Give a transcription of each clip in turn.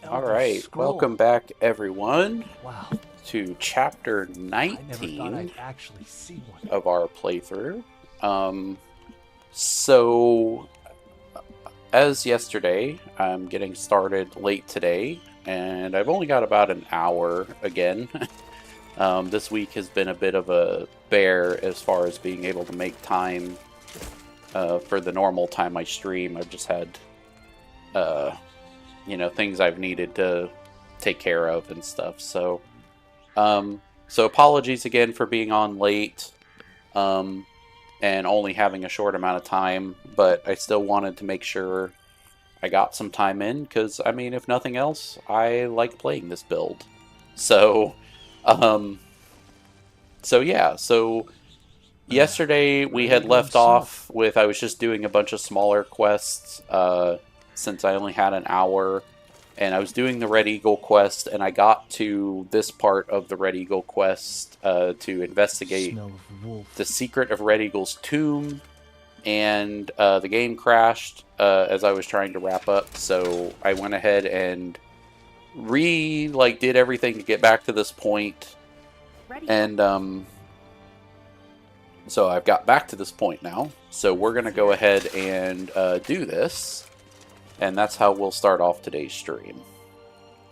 All right, welcome back, everyone, to chapter 19 of our playthrough. So, as yesterday, I'm getting started late today, and I've only got about an hour again. This week has been a bit of a bear as far as being able to make time for the normal time I stream. I've just had things I've needed to take care of and stuff. So apologies again for being on late, and only having a short amount of time, but I still wanted to make sure I got some time in, because, I mean, if nothing else, I like playing this build. So, so yesterday we had left off with, I was just doing a bunch of smaller quests, since I only had an hour, and I was doing the Red Eagle quest, and I got to this part of the Red Eagle quest to investigate the secret of Red Eagle's tomb, and the game crashed as I was trying to wrap up, so I went ahead and did everything to get back to this point, and so I've got back to this point now, so we're going to go ahead and do this. And that's how we'll start off today's stream.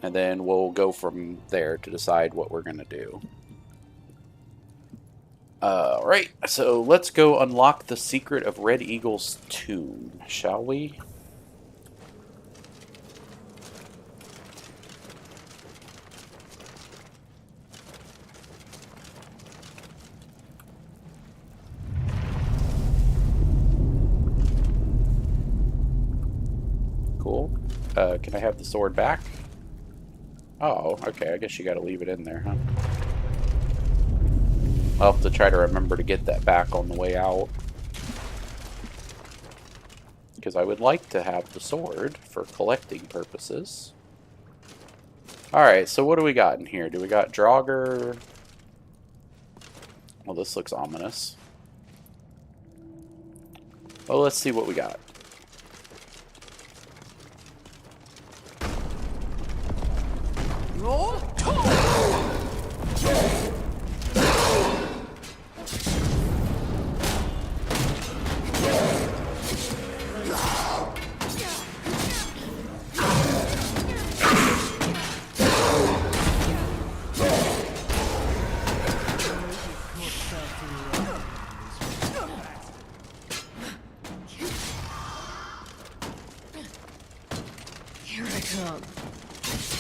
And then we'll go from there to decide what we're going to do. Alright, so let's go unlock the secret of Red Eagle's tomb, shall we? Cool. Can I have the sword back? Oh, okay, I guess you gotta leave it in there, huh? I'll have to try to remember to get that back on the way out. Because I would like to have the sword for collecting purposes. Alright, so what do we got in here? Do we got Draugr? Well, this looks ominous. Well, let's see what we got.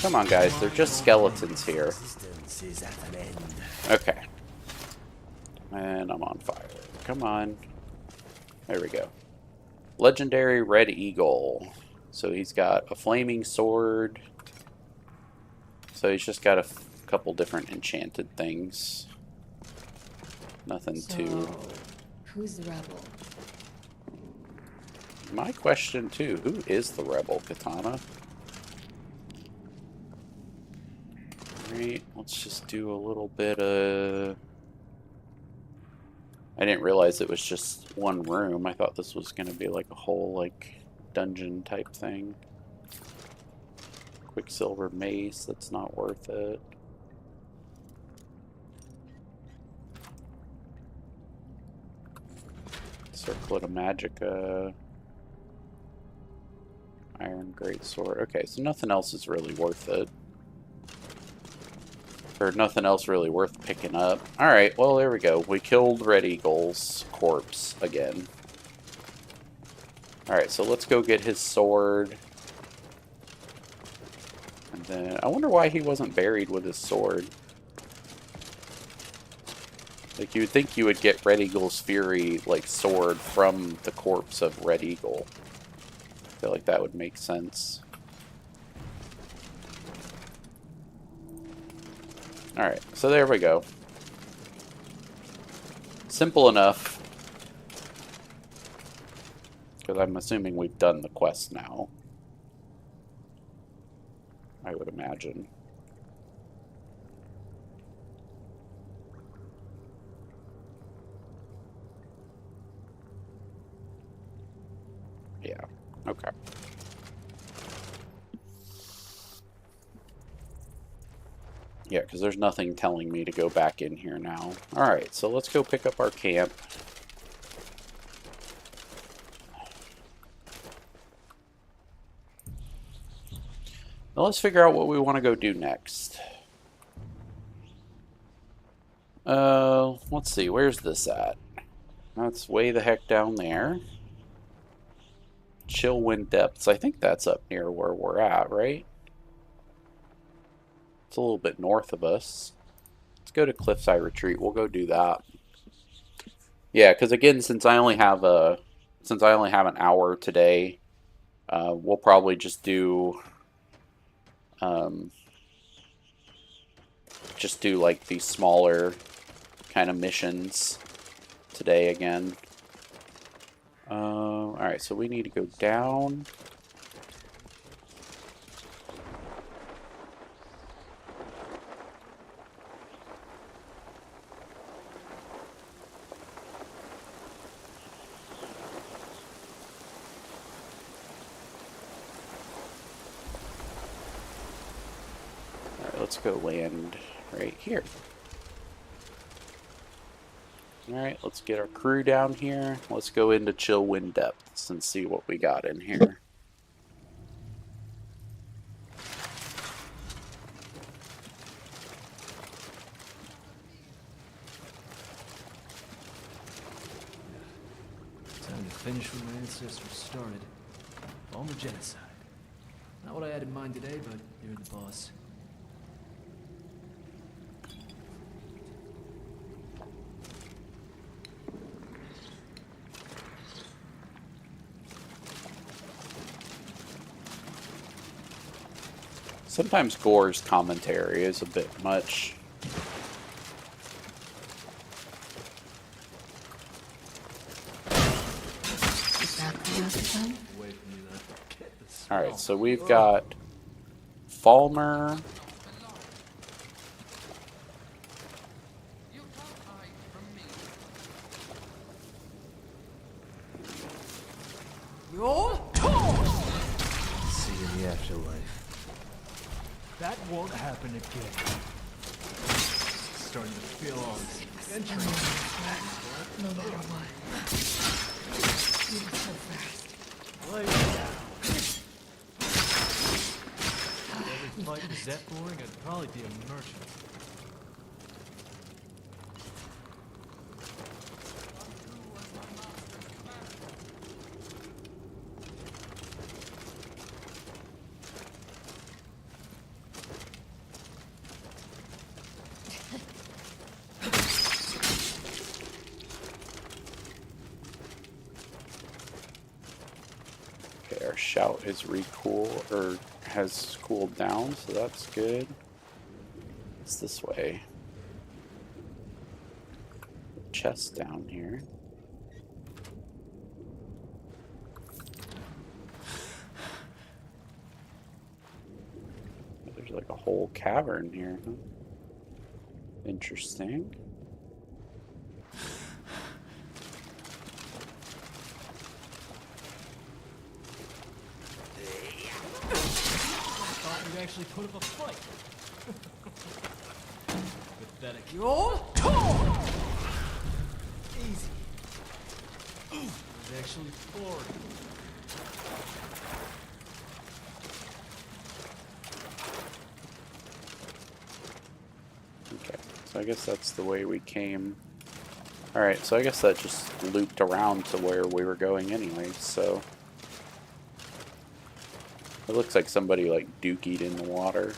Come on, guys. They're just skeletons here. Okay. And I'm on fire. Come on. There we go. Legendary Red Eagle. So he's got a flaming sword. So he's just got a couple different enchanted things. Nothing too... Who's the rebel? My question, too. Who is the rebel, Katana? Alright, let's just do a little bit of... I didn't realize it was just one room. I thought this was going to be like a whole, like, dungeon type thing. Quicksilver mace, that's not worth it. Circlet of Magicka. Iron Greatsword. Okay, so nothing else is really worth it. Or nothing else really worth picking up. Alright, well, there we go. We killed Red Eagle's corpse again. Alright, so let's go get his sword. And then, I wonder why he wasn't buried with his sword. Like, you would think you would get Red Eagle's Fury, like, sword from the corpse of Red Eagle. I feel like that would make sense. Alright, so there we go. Simple enough. Because I'm assuming we've done the quest now. I would imagine. Yeah. Okay. Yeah, because there's nothing telling me to go back in here now. Alright, so let's go pick up our camp. Now let's figure out what we want to go do next. Let's see, where's this at? That's way the heck down there. Chill Wind Depths, I think that's up near where we're at, right? It's a little bit north of us. Let's go to Cliffside Retreat, we'll go do that. Yeah, because again, since I only have an hour today, we'll probably just do like these smaller kind of missions today again. Alright, so we need to go down. Alright, let's go land right here. Alright, let's get our crew down here. Let's go into Chill Wind Depths and see what we got in here. Time to finish what my ancestors started. All the genocide. Not what I had in mind today, but you're the boss. Sometimes Gore's commentary is a bit much. Alright, so we've got Falmer. See you in the afterlife. That won't happen again. Starting to feel all this adventure. No matter what. You were so fast. Lay it down. Every fight was that boring, I'd probably be a merchant. Okay, our shout is has cooled down, so that's good. It's this way. Chest down here. There's like a whole cavern here, huh? Interesting. Thought you'd actually put up a fight. Pathetic. Easy. I was actually floored. Okay, so I guess that's the way we came. Alright, so I guess that just looped around to where we were going anyway, so... It looks like somebody like dookied in the water.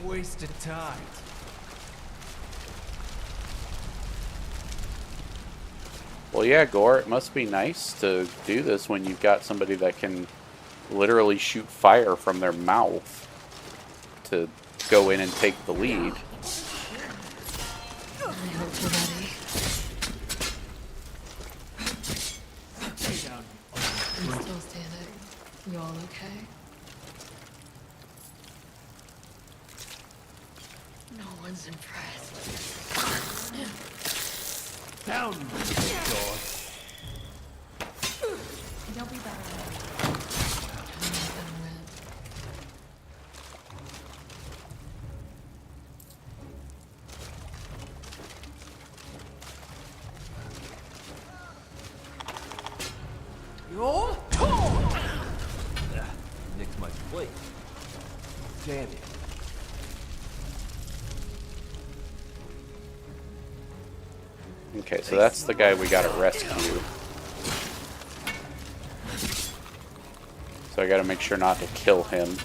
Wasted time. Well, yeah, Gore, it must be nice to do this when you've got somebody that can literally shoot fire from their mouth to go in and take the lead. I hope you're ready. You all okay? No one's impressed. Down, dog. Don't be bad. You're nicked my plate. Damn it. Okay, so that's the guy we gotta rescue. So I gotta make sure not to kill him.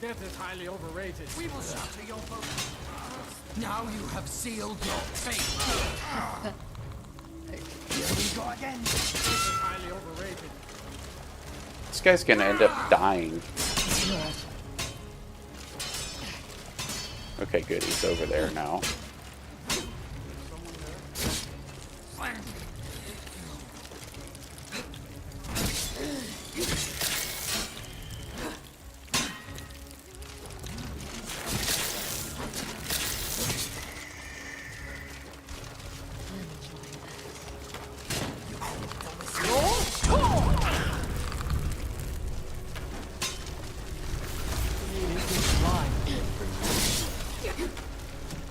Death is highly overrated. We will shelter your boat. Now you have sealed your fate. Here we go again. Death is highly overrated. This guy's gonna end up dying. Okay, good. He's over there now.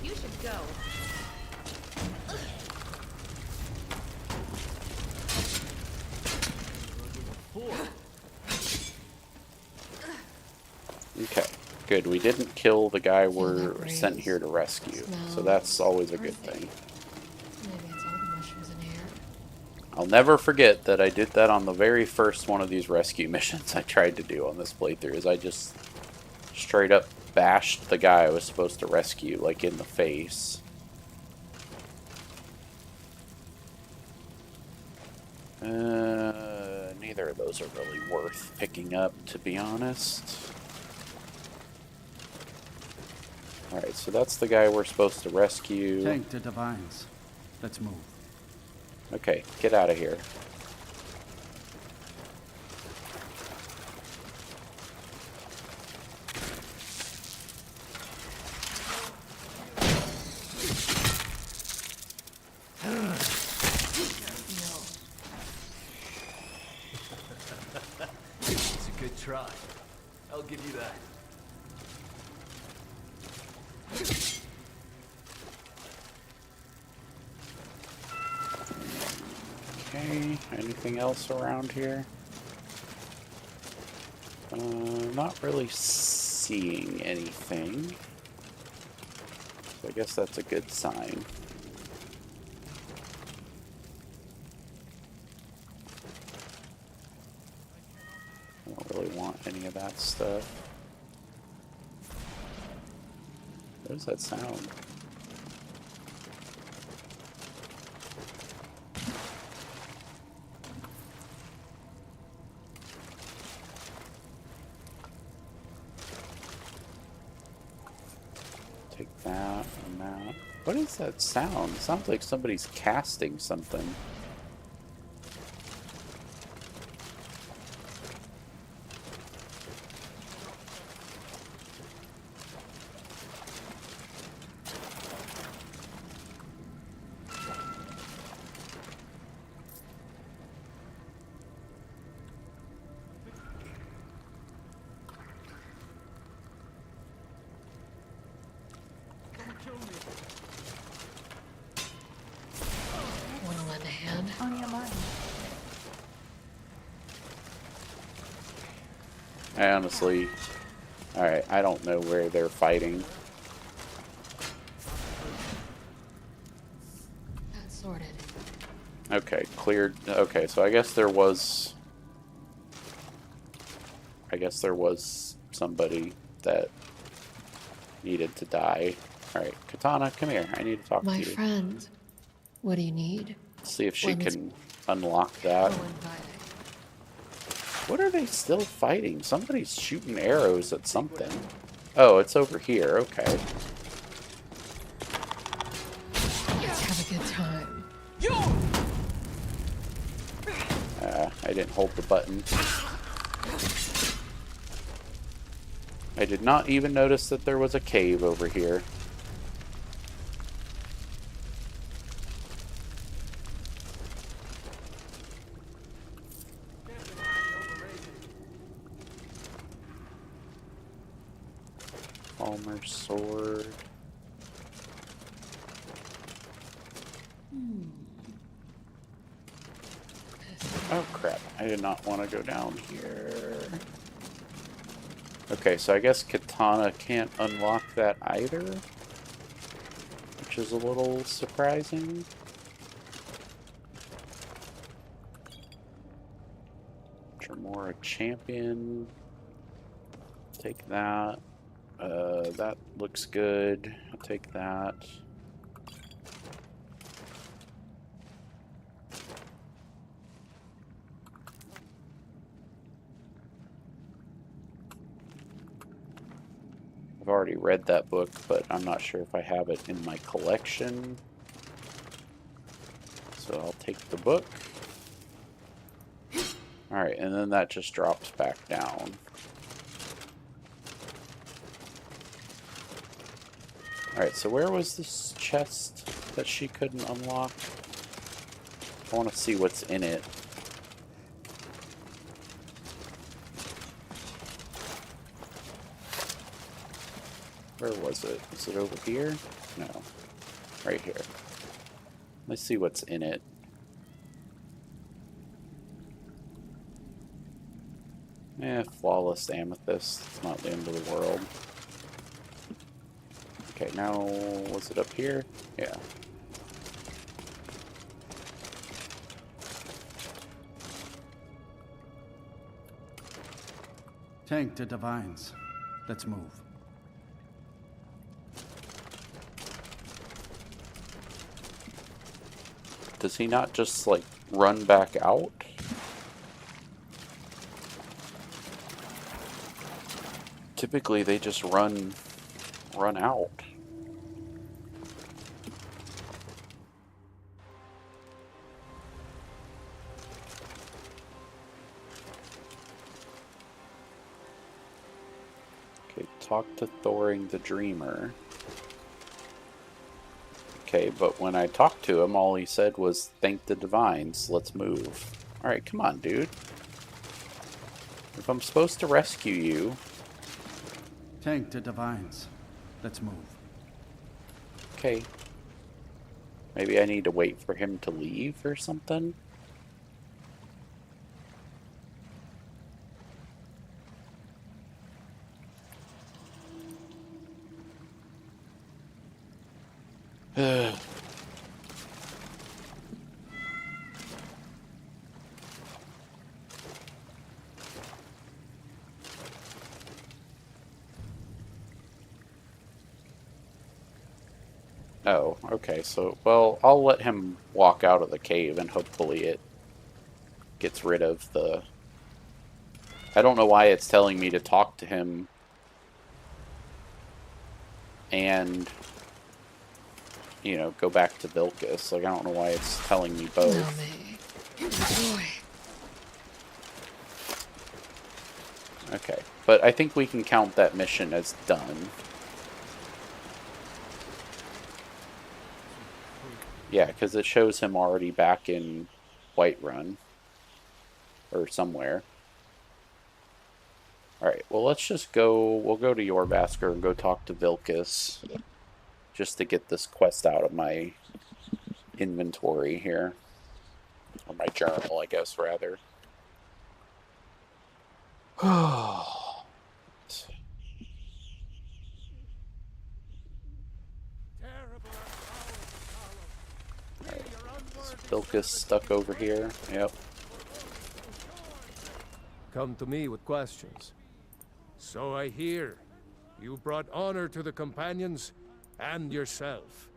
You should go. Okay, good. We didn't kill the guy we're breeze. sent here to rescue, so Smell. that's always a good Perfect. thing. Maybe it's all the mushrooms in here. I'll never forget that I did that on the very first one of these rescue missions I tried to do on this playthrough, is I just straight up bashed the guy I was supposed to rescue, like, in the face. Neither of those are really worth picking up, to be honest. Alright, so that's the guy we're supposed to rescue. Tank to the vines. Let's move. Okay, get out of here. It's a good try. I'll give you that. Okay, anything else around here? Not really seeing anything. So I guess that's a good sign. I don't really want any of that stuff. What does that sound? Take that and that. What is that sound? It sounds like somebody's casting something. Wanna lend a hand? On your mind. I honestly... Alright, I don't know where they're fighting. That's sorted. Okay, cleared. Okay, so I guess there was... somebody that needed to die. Alright, Katana, come here. I need to talk to My you. friend, what do you need? See if she Lemons. can unlock that. Oh, inviting. What are they still fighting? Somebody's shooting arrows at something. Oh, it's over here. Okay. Let's have a good time. I didn't hold the button. I did not even notice that there was a cave over here. Palmer's sword. Oh crap, I did not want to go down here. Okay, so I guess Katana can't unlock that either, which is a little surprising. Tremora champion. Take that. That looks good. I'll take that. I've already read that book, but I'm not sure if I have it in my collection. So I'll take the book. Alright, and then that just drops back down. Alright, so where was this chest that she couldn't unlock? I want to see what's in it. Where was it? Is it over here? No. Right here. Let's see what's in it. Flawless amethyst. It's not the end of the world. Okay, now, was it up here? Yeah. Tank to divines. Let's move. Does he not just, like, run back out? Typically, they just run out. Okay, talk to Thoring the Dreamer. Okay, but when I talked to him, all he said was, thank the divines, let's move. Alright, come on, dude. If I'm supposed to rescue you... Tank to divines. Let's move. Okay. Maybe I need to wait for him to leave or something? Oh, okay, so, well, I'll let him walk out of the cave and hopefully it gets rid of the... I don't know why it's telling me to talk to him and, you know, go back to Vilcus. Like, I don't know why it's telling me both. Boy. Okay, but I think we can count that mission as done. Yeah, because it shows him already back in Whiterun. Or somewhere. Alright, well let's just go, we'll go to Yorbasker and go talk to Vilcus. Just to get this quest out of my inventory here. Or my journal, I guess, rather. Vilcus stuck over here. Yep. Come to me with questions. So I hear. You brought honor to the companions and yourself.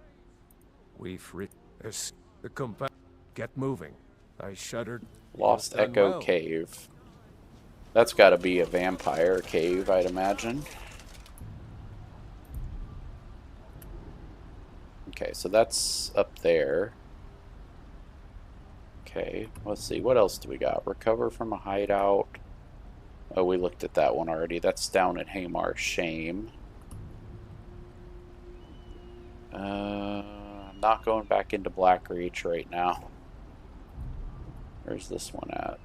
We've the compa. Get moving. I shuddered. Lost Done Echo well. Cave. That's got to be a vampire cave, I'd imagine. Okay, so that's up there. Okay, let's see. What else do we got? Recover from a hideout. Oh, we looked at that one already. That's down at Hamar's Shame. I'm not going back into Blackreach right now. Where's this one at?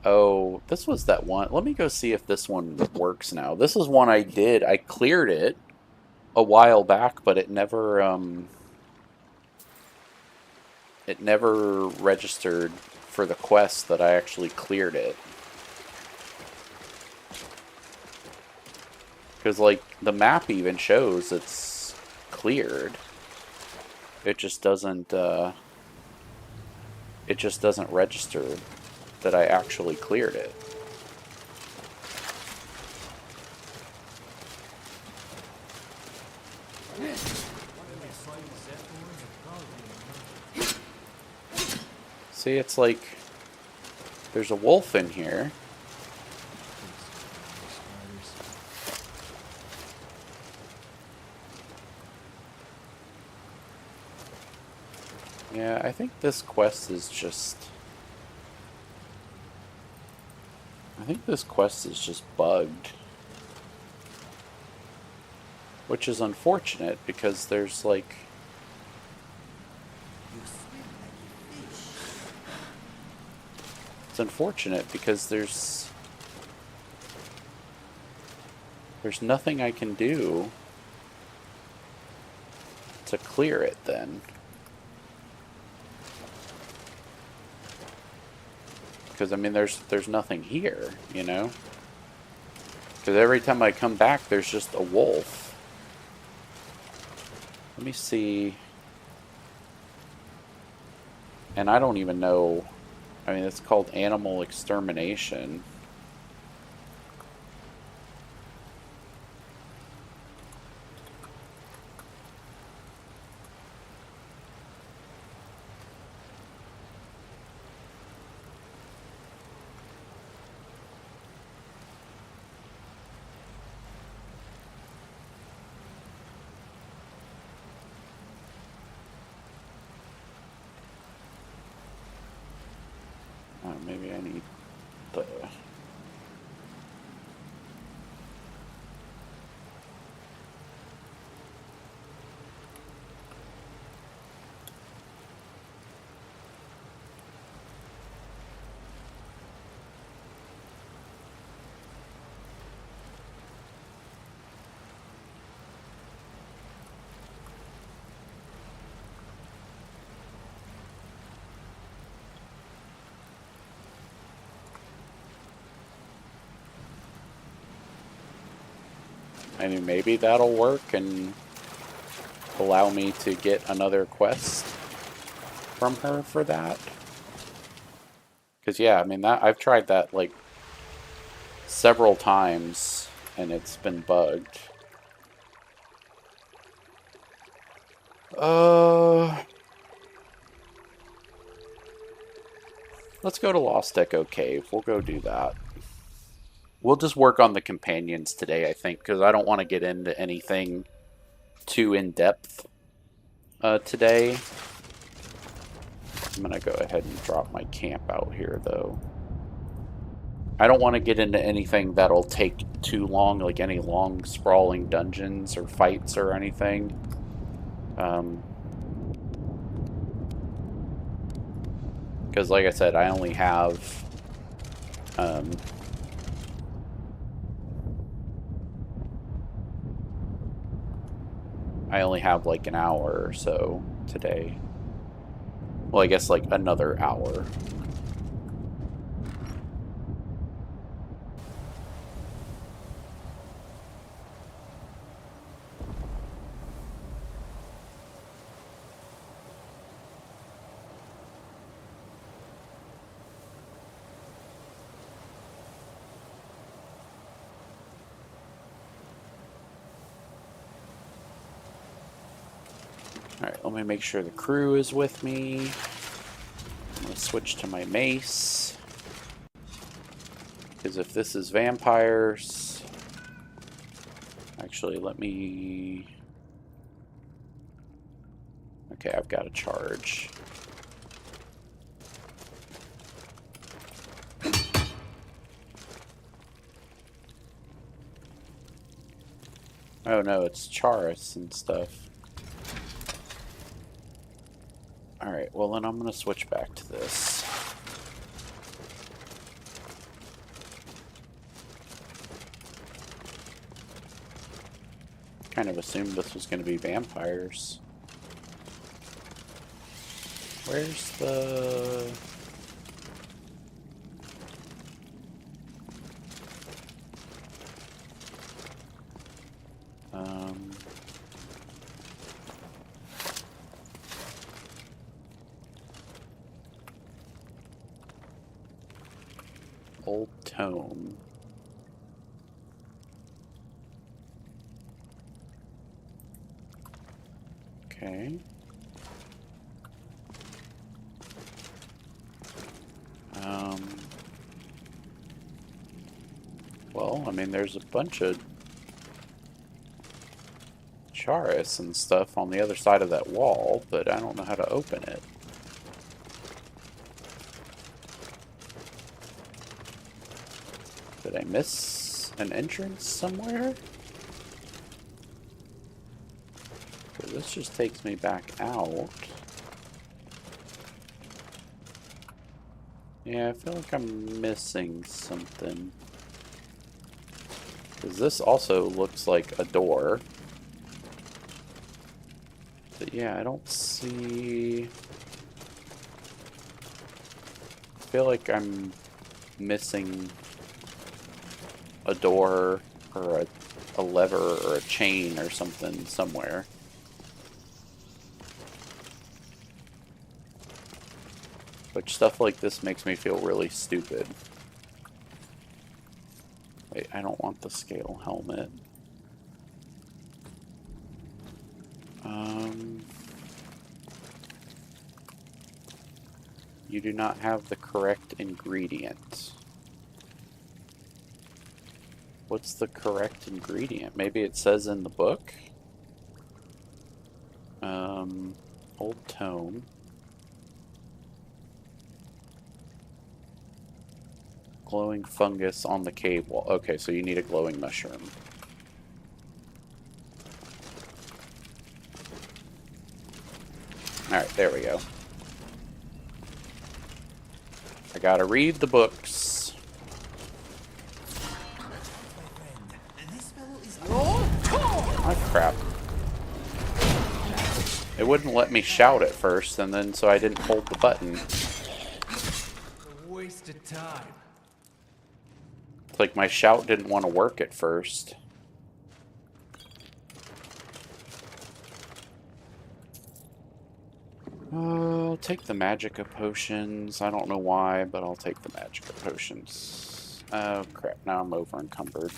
Oh, this was that one. Let me go see if this one works now. This is one I did. I cleared it a while back, but it never registered for the quest that I actually cleared it. Because, like, the map even shows it's cleared. It just doesn't register that I actually cleared it. See, it's like there's a wolf in here. Yeah, I think this quest is just... I think this quest is just bugged. Which is unfortunate, because there's, like... It's unfortunate, because there's nothing I can do to clear it, then. Because, I mean, there's nothing here, you know? Because every time I come back, there's just a wolf. Let me see. And I don't even know. I mean, it's called animal extermination. Maybe I need the... I mean, maybe that'll work and allow me to get another quest from her for that. Because, yeah, I mean, that I've tried that, like, several times, and it's been bugged. Let's go to Lost Echo Cave. We'll go do that. We'll just work on the companions today, I think, because I don't want to get into anything too in-depth today. I'm going to go ahead and drop my camp out here, though. I don't want to get into anything that'll take too long, like any long, sprawling dungeons or fights or anything. Because, like I said, I only have... I only have like an hour or so today. Well, I guess like another hour. Alright, let me make sure the crew is with me. to switch to my mace. Because if this is vampires... Actually, let me... Okay, I've got a charge. Oh no, it's Charis and stuff. Alright, well then I'm gonna switch back to this. Kind of assumed this was gonna be vampires. Where's the... Old Tome. Okay. Well, I mean, there's a bunch of Charis and stuff on the other side of that wall, but I don't know how to open it. Did I miss an entrance somewhere? This just takes me back out. Yeah, I feel like I'm missing something. Because this also looks like a door. But yeah, I don't see... I feel like I'm missing a door or a lever or a chain or something somewhere. Which stuff like this makes me feel really stupid. Wait, I don't want the scale helmet. You do not have the correct ingredient. What's the correct ingredient? Maybe it says in the book? Old Tome. Glowing fungus on the cave wall. Okay, so you need a glowing mushroom. Alright, there we go. I gotta read the books. Oh crap. It wouldn't let me shout at first, and then so I didn't hold the button. A waste of time. It's like my shout didn't want to work at first. I'll take the magicka potions. I don't know why, but I'll take the magicka potions. Oh crap, now I'm over encumbered.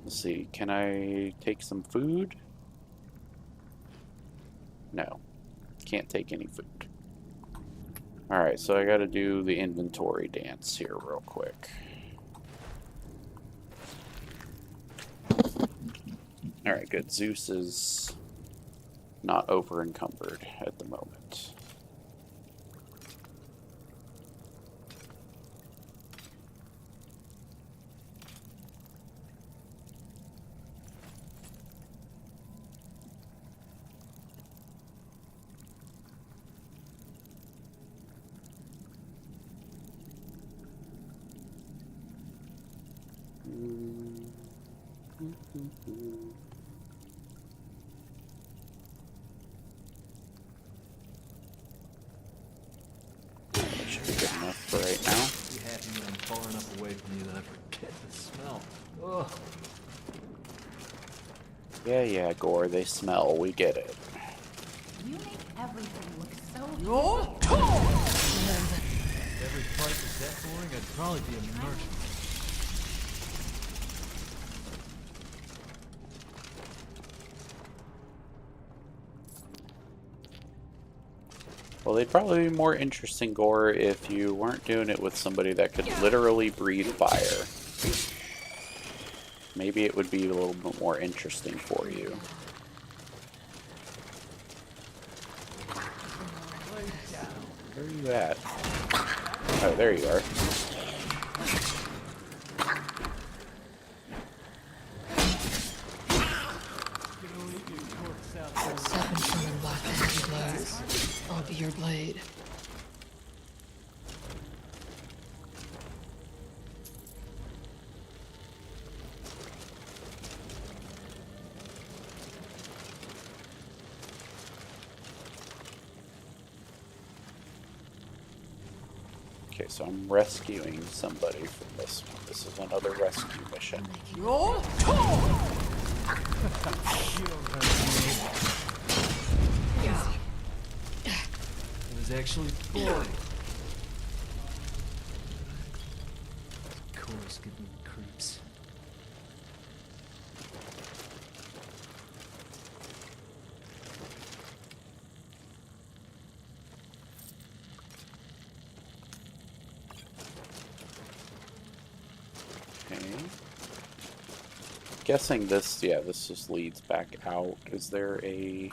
Let's see, can I take some food? No, can't take any food. Alright, so I gotta do the inventory dance here real quick. Alright, good. Zeus is not over encumbered at the moment. That should be good enough for right now. Be happy when I'm far enough away from you that I forget the smell. Ugh. Yeah, Gore, they smell. We get it. You make everything look so If every fight was that boring, I'd probably be a merchant. Well, they'd probably be more interesting, Gore, if you weren't doing it with somebody that could literally breathe fire. Maybe it would be a little bit more interesting for you. Where are you at? Oh, there you are. Step in front and block the heavy blows. I'll be your blade. Okay, so I'm rescuing somebody from this one. This is another rescue mission. Roll. It was actually 40. Of course, give me creeps. Okay. Guessing this, yeah, this just leads back out. Is there a...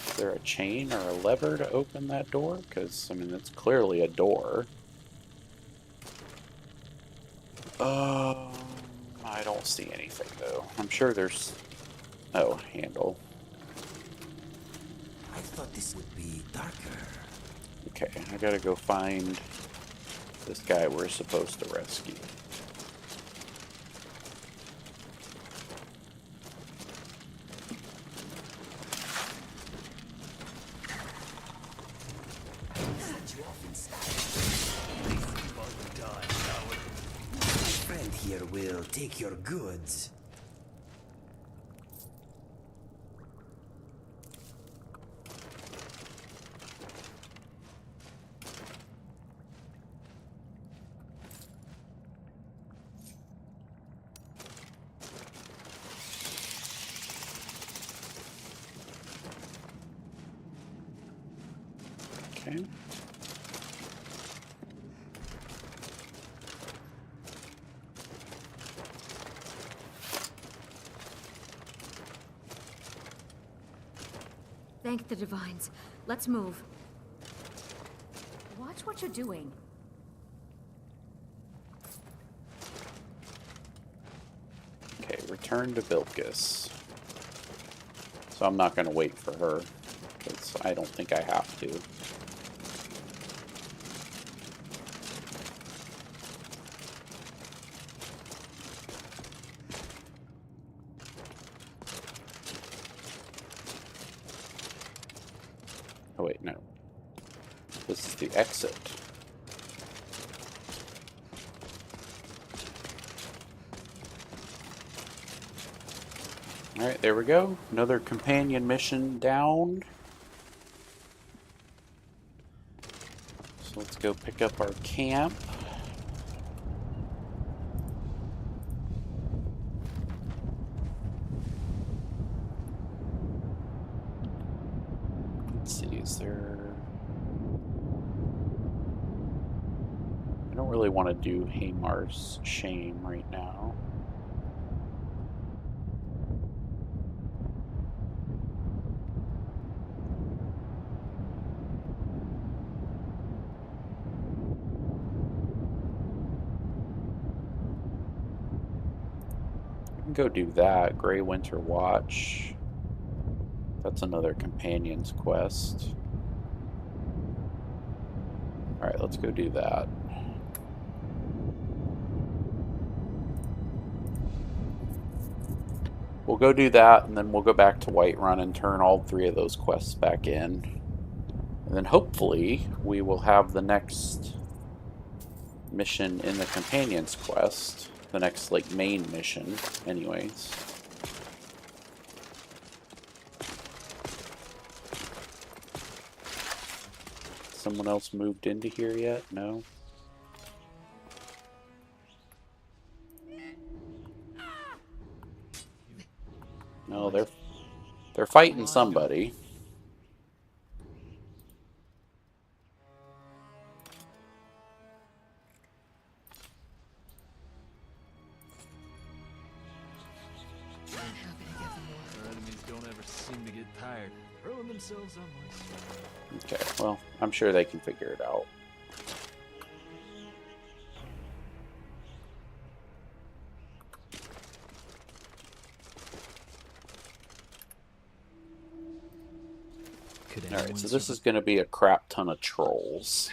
Is there a chain or a lever to open that door? Because, I mean, it's clearly a door. I don't see anything, though. I'm sure there's... Oh, handle. I thought this would be darker. Okay, I gotta go find this guy we're supposed to rescue. My friend here will take your goods. Okay. Thank the divines. Let's move. Watch what you're doing. Okay, return to Vilcus. So I'm not going to wait for her, because I don't think I have to. Oh wait, no. This is the exit. Alright, there we go. Another companion mission down. So let's go pick up our camp. Let's see, is there... I don't really want to do Hamar's Shame right now. Go do that. Grey Winter Watch. That's another companion's quest. Alright, let's go do that. We'll go do that, and then we'll go back to Whiterun and turn all three of those quests back in. And then hopefully we will have the next mission in the companion's quest. The next, like, main mission, anyways. Someone else moved into here yet? No? No, they're They're fighting somebody. I'm happy to give them more. Our enemies don't ever seem to get tired throwing themselves on my side. Okay, well, I'm sure they can figure it out. Alright, so this is going to be a crap ton of trolls.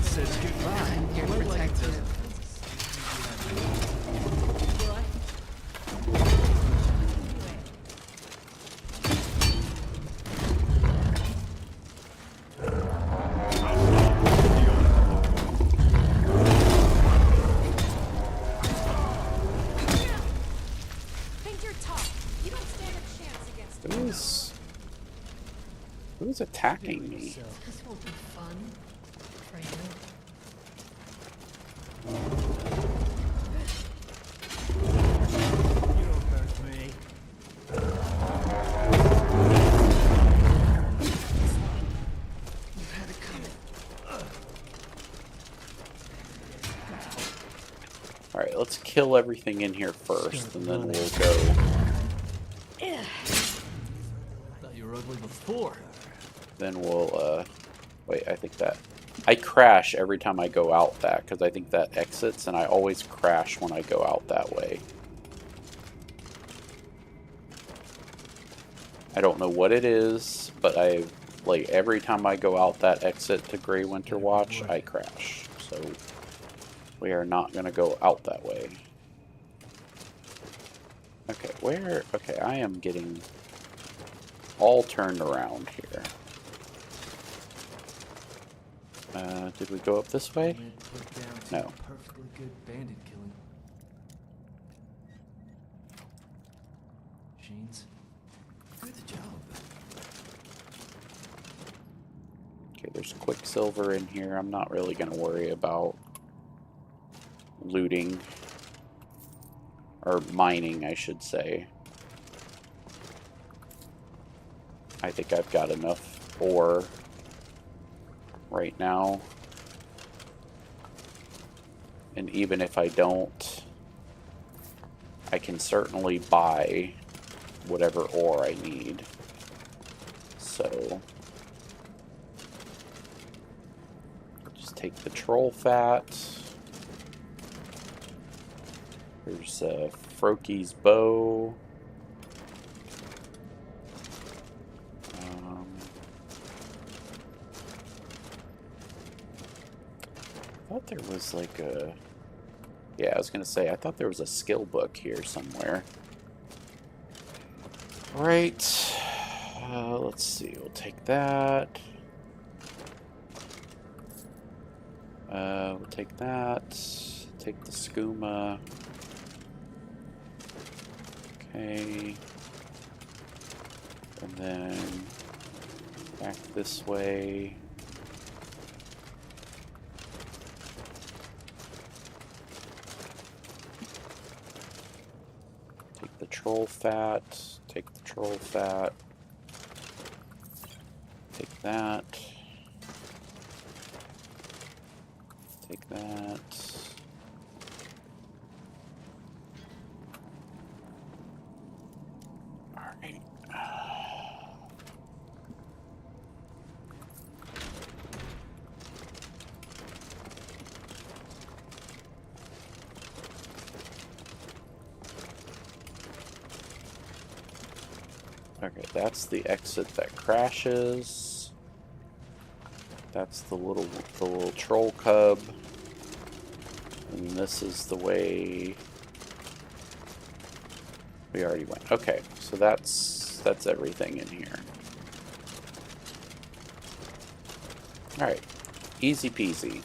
Says goodbye. I'm here to protect you. Think you're tough. You don't stand a chance against Who's attacking me? This won't be fun for you. You don't hurt me. You had it coming. Alright, let's kill everything in here first, and then we'll go. Thought you were ugly before. Then we'll, wait, I think that... I crash every time I go out that, because I think that exits, and I always crash when I go out that way. I don't know what it is, but like, every time I go out that exit to Grey Winter Watch, I crash. So, we are not going to go out that way. Okay, where... Okay, I am getting all turned around here. Did we go up this way? No. Perfectly good bandit killing. Jeans. Good job. Okay, there's Quicksilver in here. I'm not really going to worry about looting. Or mining, I should say. I think I've got enough ore right now. And even if I don't, I can certainly buy whatever ore I need. So, just take the troll fat. There's Froki's bow. I thought there was like a... Yeah, I was going to say, I thought there was a skill book here somewhere. Alright. Let's see, we'll take that. We'll take that. Take the skooma. Okay. And then back this way. Take the troll fat. Take the troll fat. Take that. Take that. Alright. Okay, that's the exit that crashes. That's the little troll cub. And this is the way we already went. Okay, so that's everything in here. Alright. Easy peasy.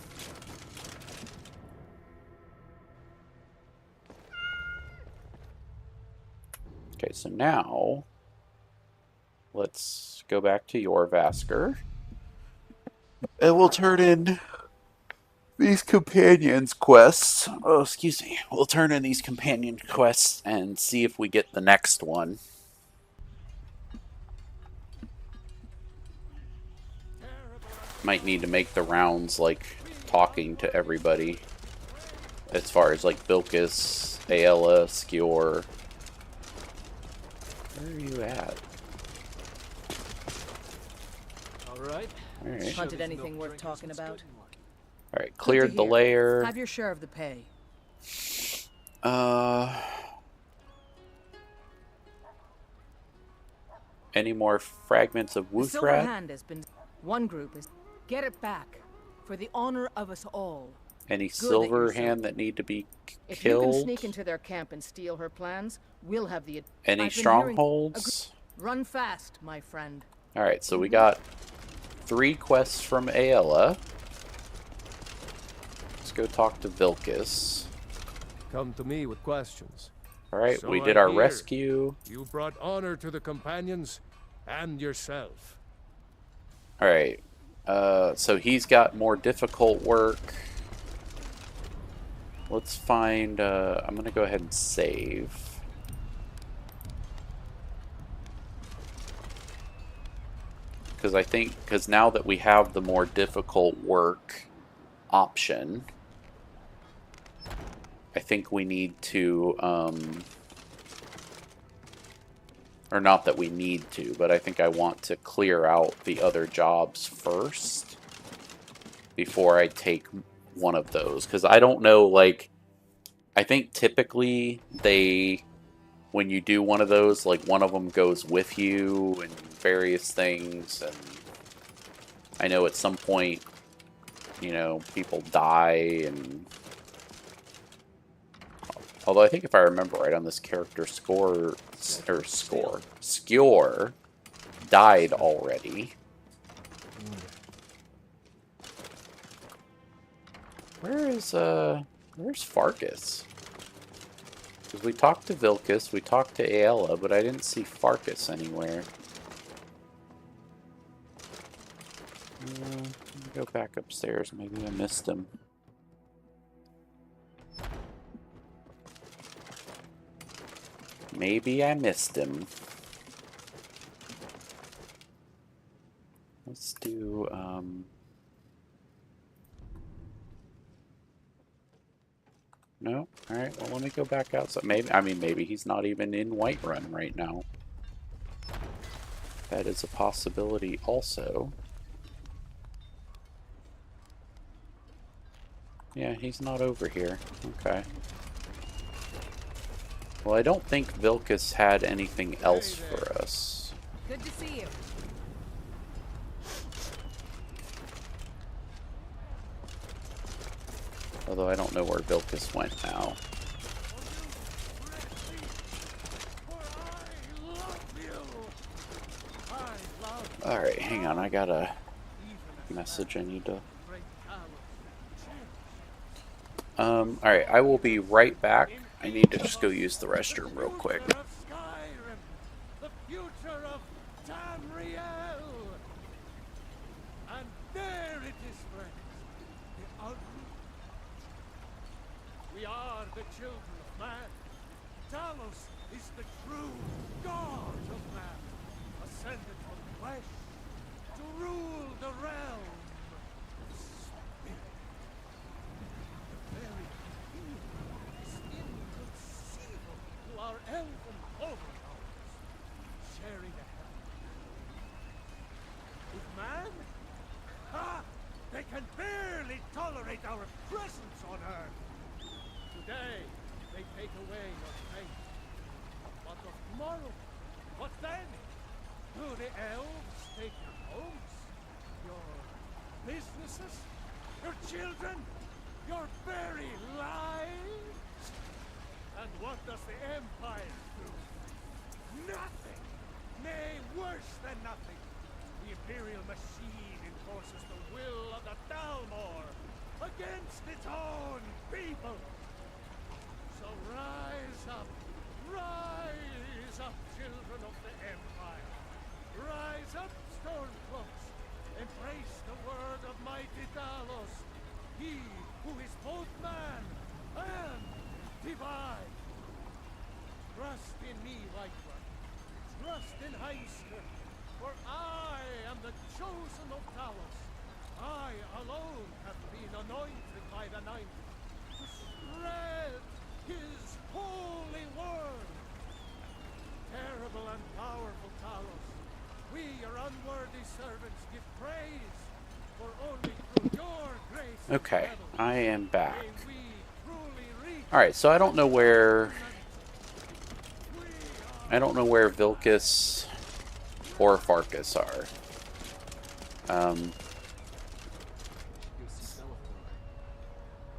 Okay, so now let's go back to your Vasker. And we'll turn in these companions quests. Oh, excuse me. We'll turn in these companion quests and see if we get the next one. Might need to make the rounds, like, talking to everybody. As far as, like, Bilkis, Aela, Skjor. Where are you at? Alright. Alright. Hunted anything worth talking about? Alright, cleared the lair. Have your share of the pay. Any more fragments of The silver Wuthrat? hand has been... One group is... Get it back. For the honor of us all. Any Good silver that you're hand that need to be If you can killed? sneak into their camp and steal her plans, we'll have the... Any I've been strongholds? Run fast, my friend. Alright, so we got 3 quests from Aela. Let's go talk to Vilkis. Come to me with questions. Alright, So we did I our hear. rescue. You brought honor to the companions and yourself. Alright, so he's got more difficult work. Let's find, I'm gonna go ahead and save. Because now that we have the more difficult work option, I think we need to, or not that we need to, but I think I want to clear out the other jobs first before I take one of those. Because I don't know, like, I think typically when you do one of those, like, one of them goes with you and various things, and I know at some point, you know, people die, and although I think if I remember right on this character, Skjor died already. Where's Farkas? Because we talked to Vilkis, we talked to Aela, but I didn't see Farkas anywhere. Let me go back upstairs, maybe I missed him. Maybe I missed him. Let's do, no? Alright, well, let me go back outside. Maybe he's not even in Whiterun right now. That is a possibility also. Yeah, he's not over here. Okay. Well, I don't think Vilkis had anything else for us. Good to see you. Although I don't know where Vilkis went now. Alright, hang on, I got a message I need to... alright, I will be right back. I need to just go use the restroom real quick. Skyrim, the future of Tamriel. And there it is, friends. The Alduin. We are the children of man. Talos is the true god of man, ascended from flesh to rule the realm of spirit. The very being is inconceivable to our elven overlords, sharing a helm. With man? Ha! They can barely tolerate our presence on Earth. Today, they take away your faith. But of tomorrow, what then? Do the elves take your homes? Your businesses? Your children? Your very lives? And what does the Empire do? Nothing! Nay, worse than nothing! The Imperial machine enforces the will of the Dalmor against its own people! So rise up, children of the Empire. Rise up, Stormcloaks. Embrace the word of mighty Talos. He Revive! Trust in me, White One. Trust in Heinster, for I am the chosen of Talos. I alone have been anointed by the Ninth to spread his holy word. Terrible and powerful Talos, we, your unworthy servants, give praise, for only through your grace. Okay, I am back. May we truly reach. Alright, so I don't know where Vilcus or Farkas are.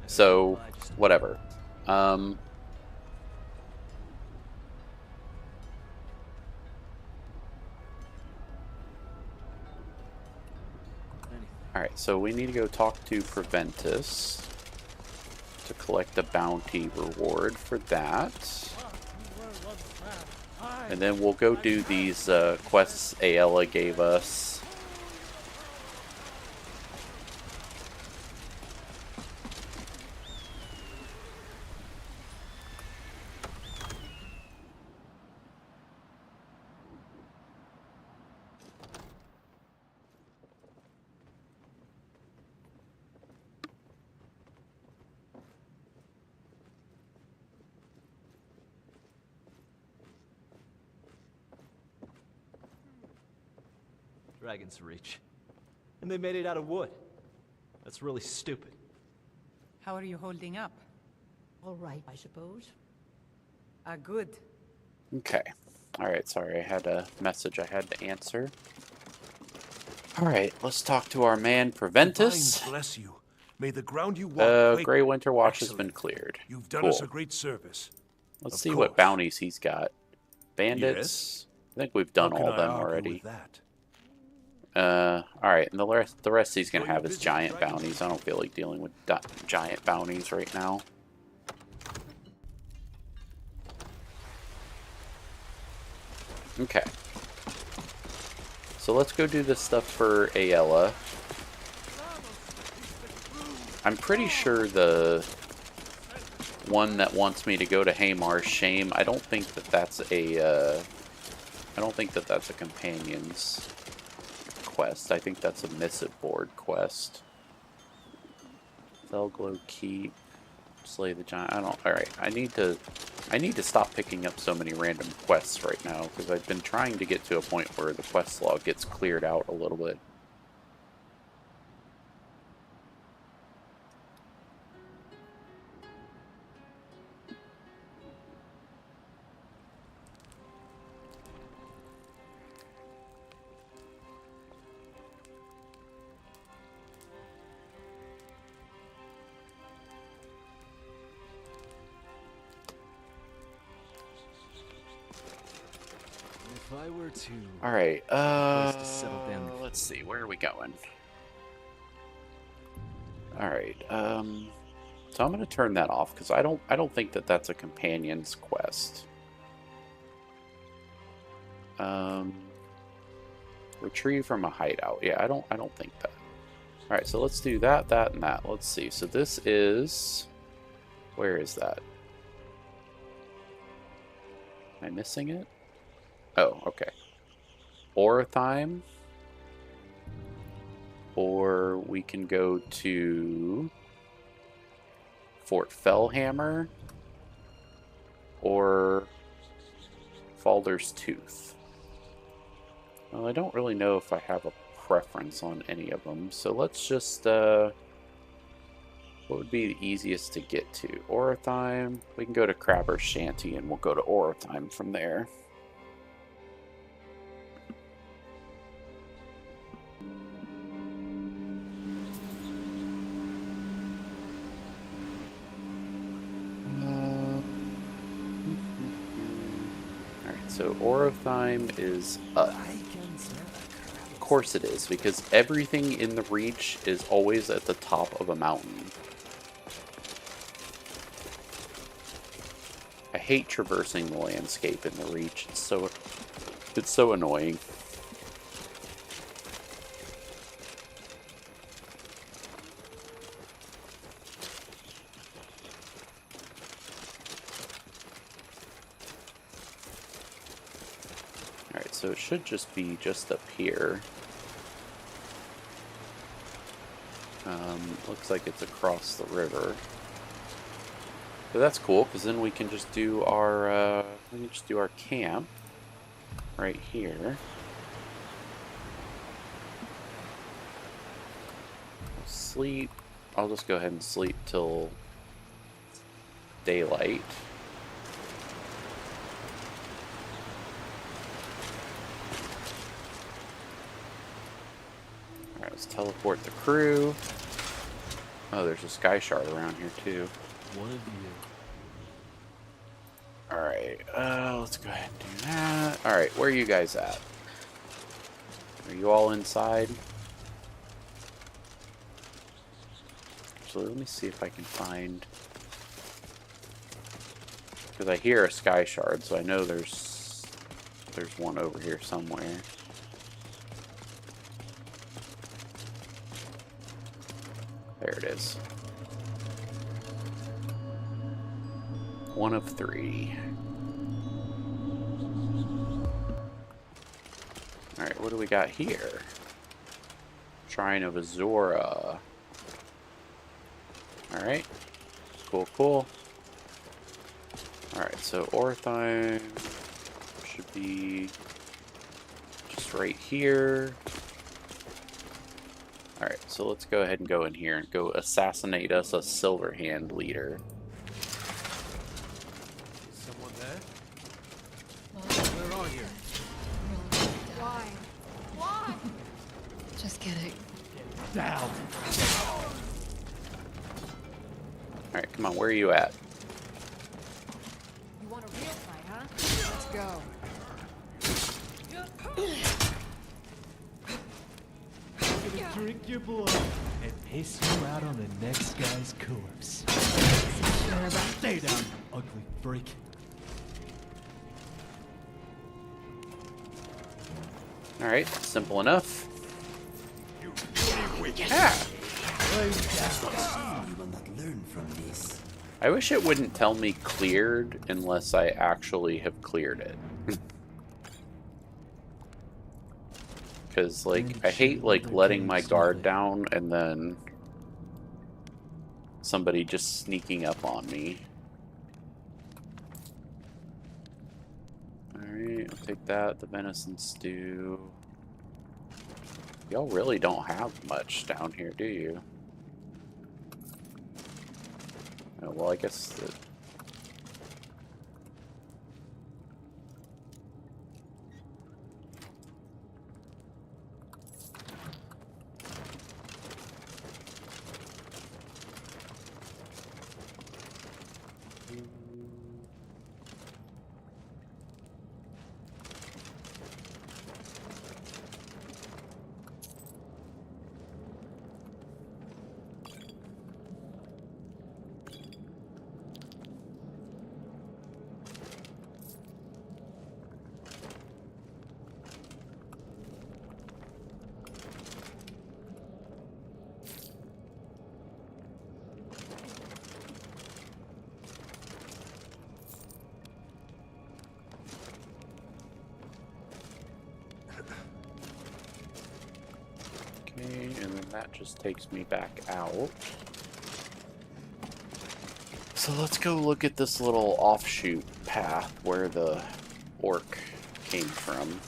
So whatever. Alright, so we need to go talk to Preventus to collect a bounty reward for that. And then we'll go do these quests Aella gave us. Dragon's Reach. And they made it out of wood. That's really stupid. How are you holding up? All right, I suppose. Good. Okay. Alright, sorry, I had a message I had to answer. Alright, let's talk to our man Preventus. Divines bless you. May the ground you walk Grey Winter Watch has Excellent. been cleared. You've done Cool. us a great service. Let's Of see what course. bounties he's got. Bandits. I think we've done How can all of I them argue already. with that? Alright, and the rest he's gonna Well, have you're is busy giant dragging bounties. I don't feel like dealing with giant bounties right now. Okay. So let's go do this stuff for Aella. I'm pretty sure the one that wants me to go to Haymar's Shame, I don't think that that's a companion's quest. I think that's a missive board quest. Felglow Keep, slay the giant. Alright, I need to stop picking up so many random quests right now, because I've been trying to get to a point where the quest log gets cleared out a little bit. If I were to... Alright, place to settle down. let's see, where are we going? Alright, so I'm gonna turn that off, because I don't think that that's a companion's quest. Retrieve from a hideout. Yeah, I don't think that. Alright, so let's do that, that, and that. Let's see. So this is... Where is that? Am I missing it? Oh, okay. Orathime. Or we can go to Fort Fellhammer. Or Falder's Tooth. Well, I don't really know if I have a preference on any of them. So let's just, what would be the easiest to get to? Orathime. We can go to Crabber's Shanty and we'll go to Orathime from there. Alright, so Orathime is up. Of course it is, because everything in the Reach is always at the top of a mountain. I hate traversing the landscape in the Reach. It's so annoying. so it should just be just up here. Looks like it's across the river. But that's cool, because then we can just do our camp right here. Sleep. I'll just go ahead and sleep till daylight. Alright, let's teleport the crew. Oh, there's a sky shard around here too. One of you. Alright, let's go ahead and do that. Alright, where are you guys at? Are you all inside? Actually, let me see if I can find... Because I hear a sky shard, so I know there's one over here somewhere. There it is. One of 3. Alright, what do we got here? Shrine of Tsora. Alright. Cool, cool. Alright, so Ortheim should be just right here. Alright, so let's go ahead and go in here and go assassinate us a Silverhand leader. Someone there? Where are you? Why? Why? Just kidding. Down! Alright, come on, where are you at? You want a real fight, huh? Let's go. Drink your blood and piss you out on the next guy's corpse. Stay down, ugly freak. Alright, simple enough. You wicked! Ah! Lay down. You will not learn from this. I wish it wouldn't tell me cleared unless I actually have cleared it. Because, like, I hate, like, letting my guard down and then somebody just sneaking up on me. Alright, I'll take that. The venison stew. Y'all really don't have much down here, do you? Oh, well, I guess that... And then that just takes me back out. So let's go look at this little offshoot path where the orc came from.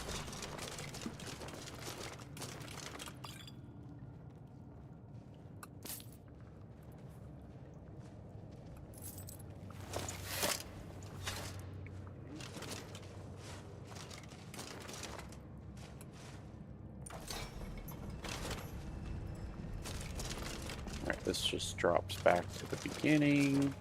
This just drops back to the beginning.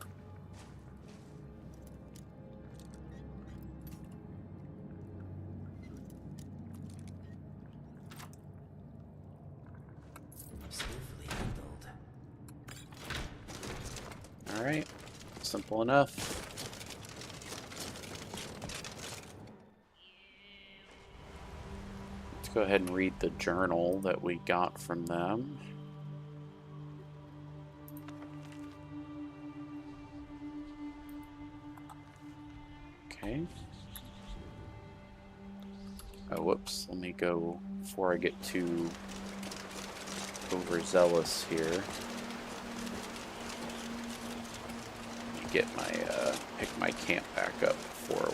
All right, simple enough. Let's go ahead and read the journal that we got from them. Okay. Oh, whoops. Let me go before I get too overzealous here. Get my pick my camp back up before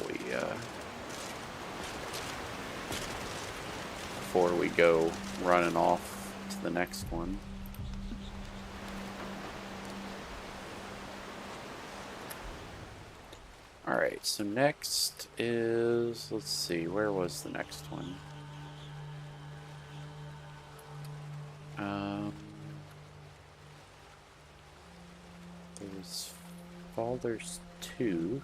we go running off to the next one. All right, so next is, let's see, where was the next one? There's Father's Tooth.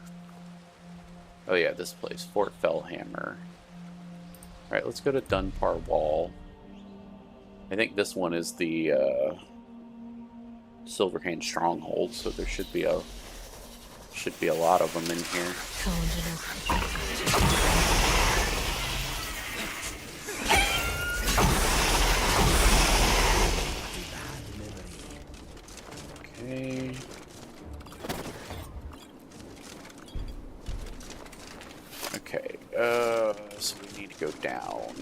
Oh yeah, this place, Fort Fellhammer. Alright, let's go to Dunbar Wall. I think this one is the Silverhand Stronghold, so there should be a lot of them in here. Okay. Okay, so we need to go down.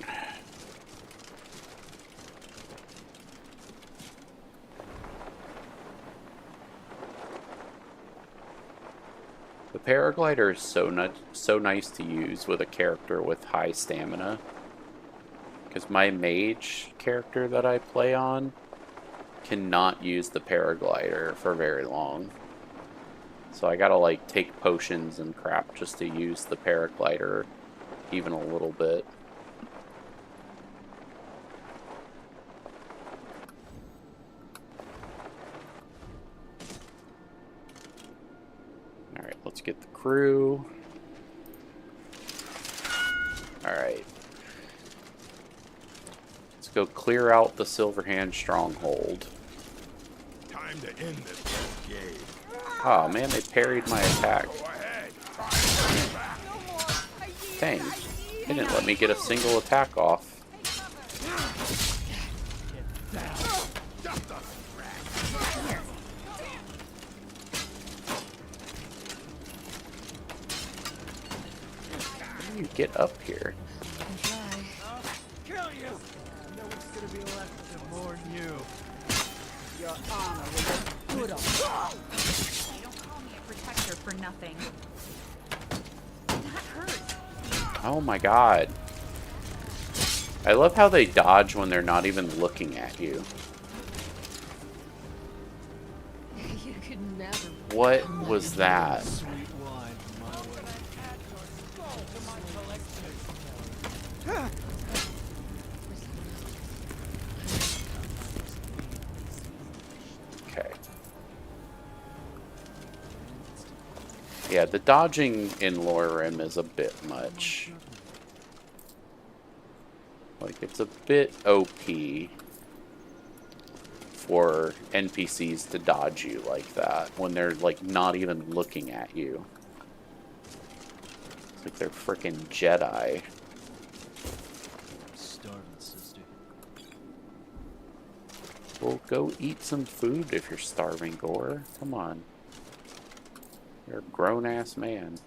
The paraglider is so nice to use with a character with high stamina. Because my mage character that I play on cannot use the paraglider for very long. So I gotta like take potions and crap just to use the paraglider even a little bit. Alright, let's get the crew. Alright. Let's go clear out the Silverhand Stronghold. Time to end this game. Oh man, they parried my attack. Dang. They didn't let me get a single attack off. How do you get up here? Kill you! No one's gonna be left to mourn you. Your honor will look good on You don't call me a protector for nothing. That hurt. Oh my god. I love how they dodge when they're not even looking at you. You could never. What was that? Sweet wine from my way. Okay. Yeah, the dodging in LoreRim is a bit much. Like, it's a bit OP for NPCs to dodge you like that when they're, like, not even looking at you. It's like they're freaking Jedi. Starving, sister. Well, go eat some food if you're starving, Gore. Come on. You're a grown-ass man.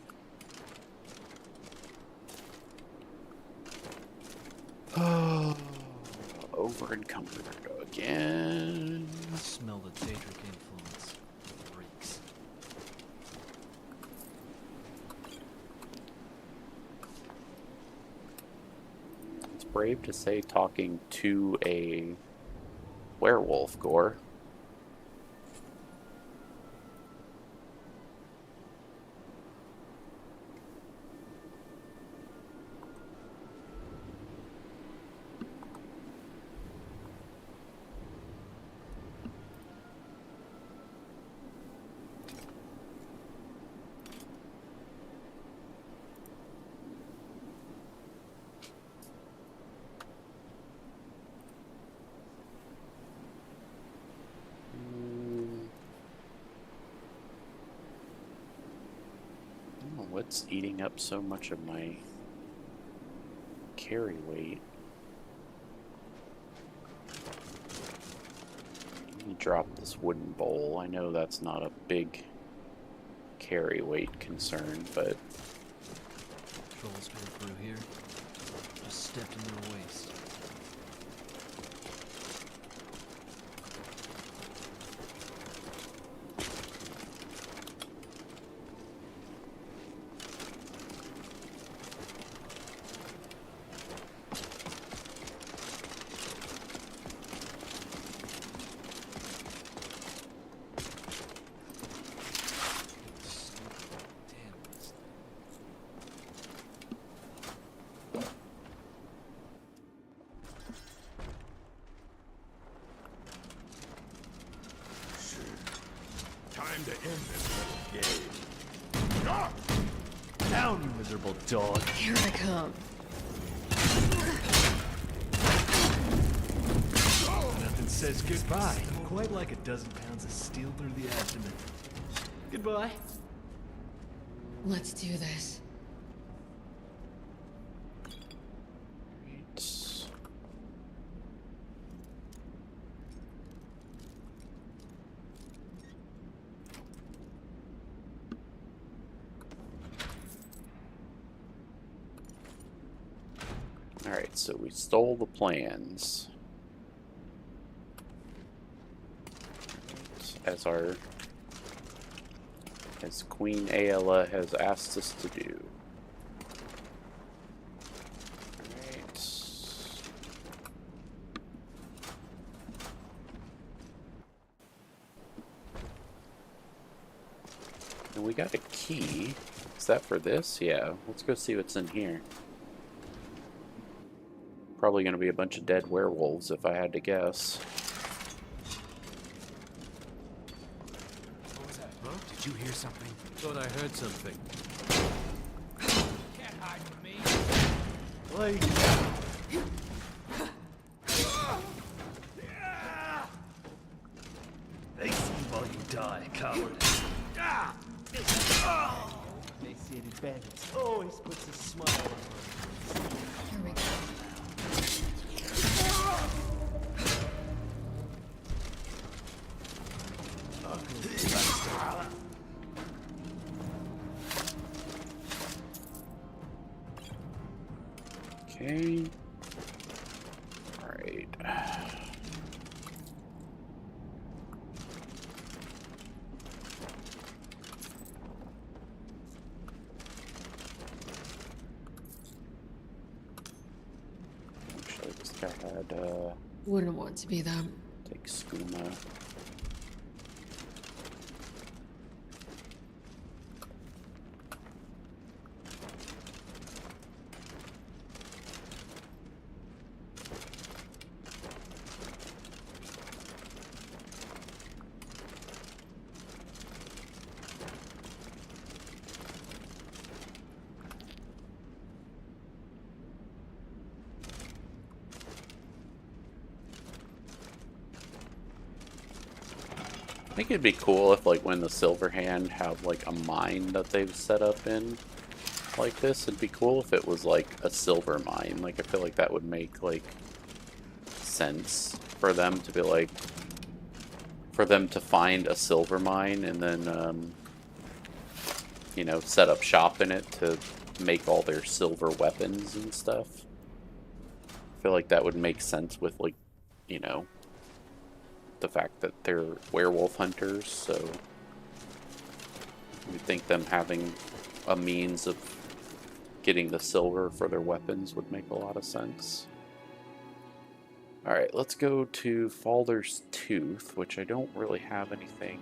Over encumbered again. Smell the Daedric influence. Reeks. It's brave to say talking to a werewolf, Gore. What's eating up so much of my carry weight? Let me drop this wooden bowl. I know that's not a big carry weight concern, but Trolls go through here. Just stepped in their waste. Time to end this little game. Down, you miserable dog. Here I come. Nothing says goodbye quite like a dozen pounds of steel through the abdomen. Goodbye. Let's do this. Alright, so we stole the plans. As Queen Aela has asked us to do. Alright. And we got a key. Is that for this? Yeah. Let's go see what's in here. Probably going to be a bunch of dead werewolves if I had to guess. What was that? Huh? Did you hear something? Thought I heard something. Can't hide from me. Like... Face me while you die, coward. Emaciated bandits always puts a smile on my face. Here we go. Okay. Alright. Actually, this guy had, Wouldn't want to be them. take skooma. I think it'd be cool if, like, when the Silverhand have, like, a mine that they've set up in like this. It'd be cool if it was, like, a silver mine. Like, I feel like that would make, like, sense for them to be, like, for them to find a silver mine and then, you know, set up shop in it to make all their silver weapons and stuff. I feel like that would make sense with, like, you know, the fact that they're werewolf hunters, so you think them having a means of getting the silver for their weapons would make a lot of sense. Alright, let's go to Falder's Tooth, which I don't really have anything.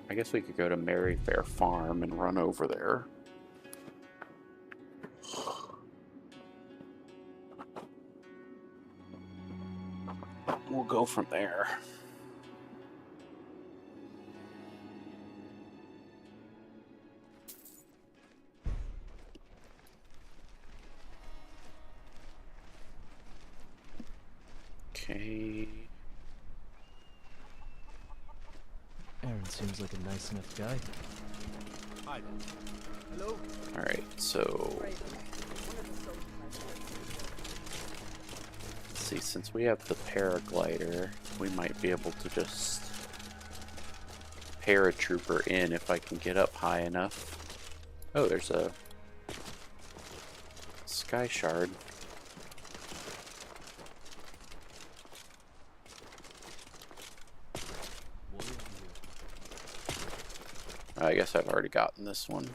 I guess we could go to Merryfair Farm and run over there. We'll go from there. Okay. Aaron seems like a nice enough guy. Hi. Hello? Alright, so... see, since we have the paraglider, we might be able to just paratrooper in if I can get up high enough. Oh, there's a Sky Shard. I guess I've already gotten this one.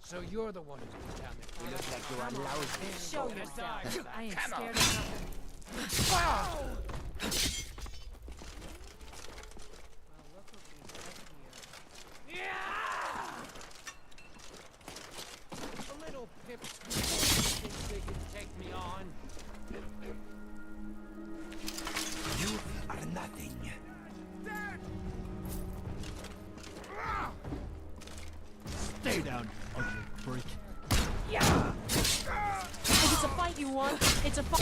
So you're the one who's been down there. You look like you're a lousy. Show yourself. I ain't scared of nothing. The little pipsqueaks think they can take me on. You are nothing. Stay down, ugly freak. If it's a fight you want, it's a fight.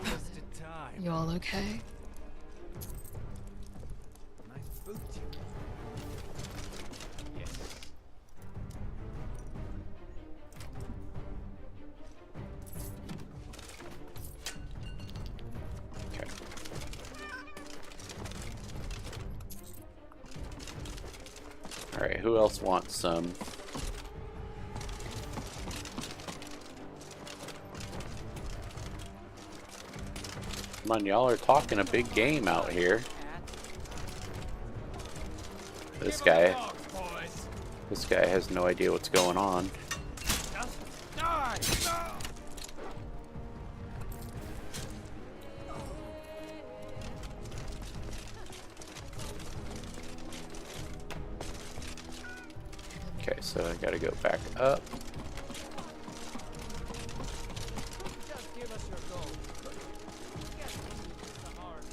Just in time. You all okay? Nice boot. Yes. Okay. Alright, who else wants some? Come on, y'all are talking a big game out here. This guy has no idea what's going on. Die! Okay, so I gotta go back up. Just give us your gold. Get the hard way.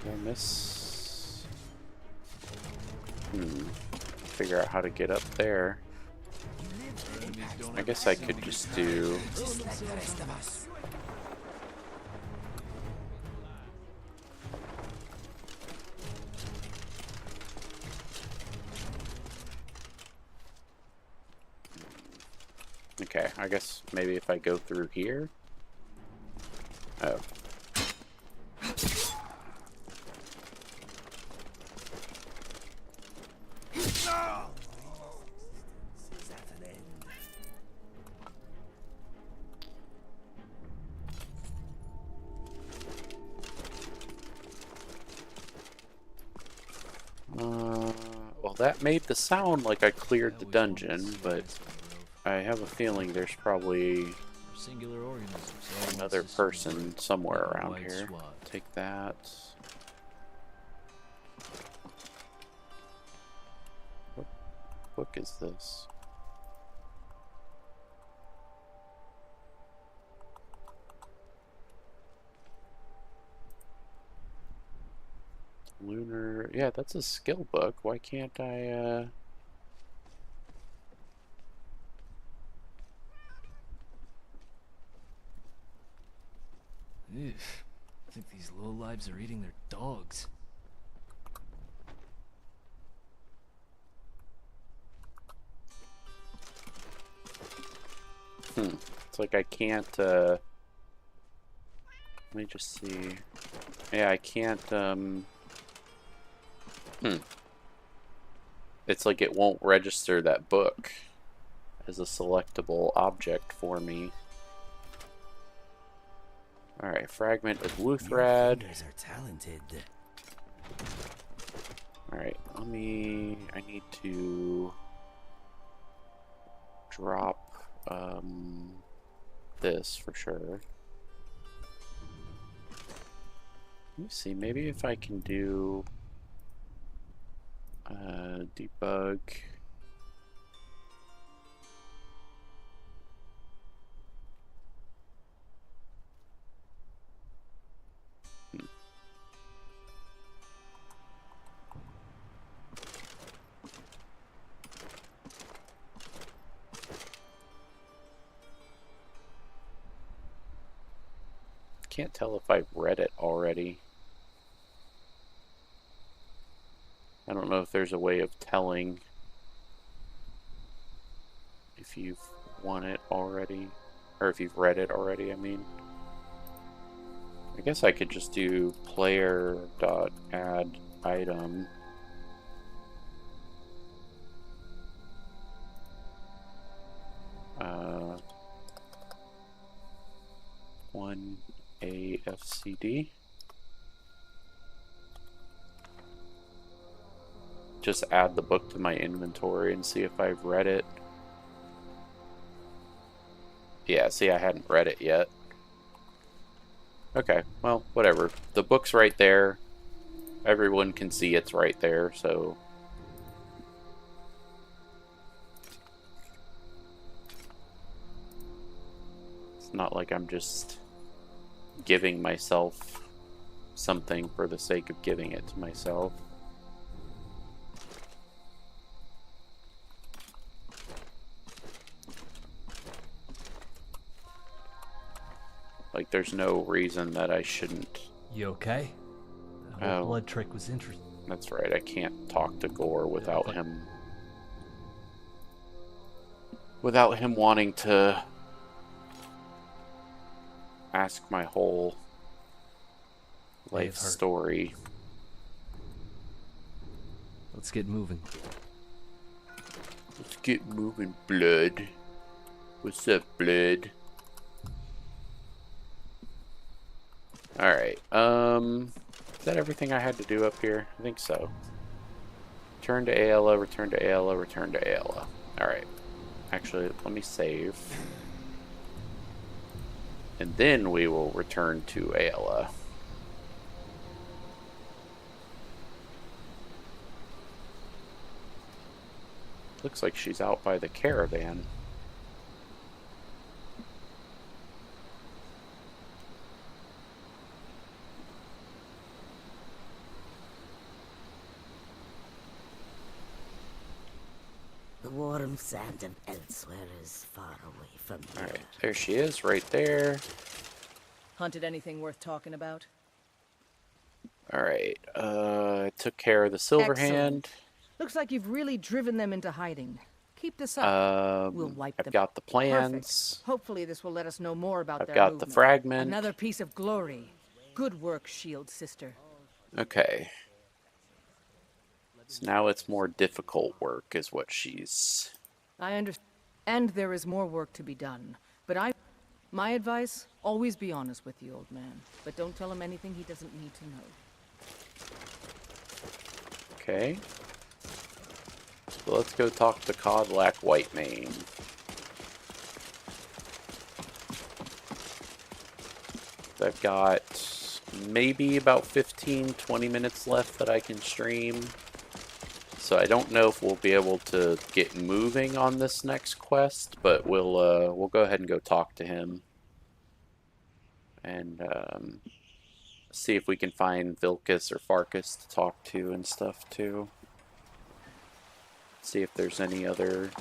Did I miss? Figure out how to get up there. I guess I could just do... Just like the rest of us. Okay, I guess maybe if I go through here. Oh. Well, that made the sound like I cleared the dungeon, but I have a feeling there's probably another person somewhere around here. Take that. What book is this? Lunar... Yeah, that's a skill book. Why can't I, Ew. I think these lowlives are eating their dogs. It's like I can't, let me just see. Yeah, I can't, It's like it won't register that book as a selectable object for me. Alright, fragment of Luthrad. Are talented. Alright, I need to drop this for sure. Let me see, maybe if I can do debug. Can't tell if I've read it already. I don't know if there's a way of telling if you've won it already, or if you've read it already, I mean. I guess I could just do player.add item. One AFCD. Just add the book to my inventory and see if I've read it. Yeah, see, I hadn't read it yet. Okay, well, whatever. The book's right there. Everyone can see it's right there, so... It's not like I'm just giving myself something for the sake of giving it to myself. Like, there's no reason that I shouldn't. You okay? That whole blood trick was interesting. That's right, I can't talk to Gore without him wanting to ask my whole life story. Let's get moving. Let's get moving, blood. What's up, blood? Alright, is that everything I had to do up here? I think so. Return to Ayla, return to Ayla, return to Ayla. Alright. Actually, let me save. And then we will return to Ayla. Looks like she's out by the caravan. The warm sand of elsewhere is far away from here. Alright, there she is, right there. Hunted anything worth talking about? Alright, I took care of the Silverhand. Excellent. Looks like you've really driven them into hiding. Keep this up. We'll wipe them. I've got the plans. Perfect. Hopefully this will let us know more about their I've got movement. the fragment. Another piece of glory. Good work, Shield Sister. Okay. So now it's more difficult work, is what she's... I understand. And there is more work to be done. But my advice, always be honest with the old man. But don't tell him anything he doesn't need to know. Okay. So let's go talk to Codlac Whitemane. I've got maybe about 15-20 minutes left that I can stream. So I don't know if we'll be able to get moving on this next quest, but we'll go ahead and go talk to him. And see if we can find Vilcus or Farkas to talk to and stuff too. See if there's any other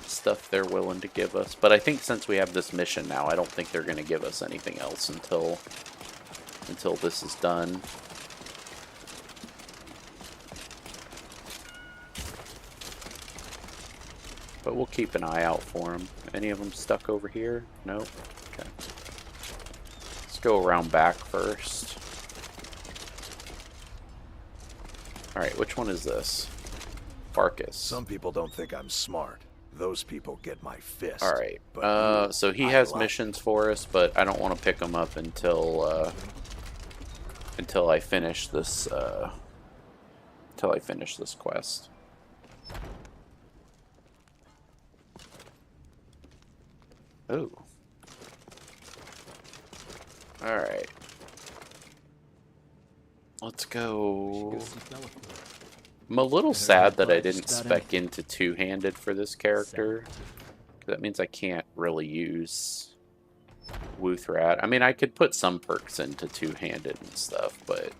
stuff they're willing to give us. But I think since we have this mission now, I don't think they're going to give us anything else until this is done. But we'll keep an eye out for them. Any of them stuck over here? Nope. Okay. Let's go around back first. Alright, which one is this? Farkas. Some people don't think I'm smart. Those people get my fist. Alright, But so he has missions for us, but I don't want to pick them up until I finish this quest. Ooh. Alright. Let's go. I'm a little sad that I didn't spec into two-handed for this character. That means I can't really use Wuthrat. I mean, I could put some perks into two-handed and stuff, but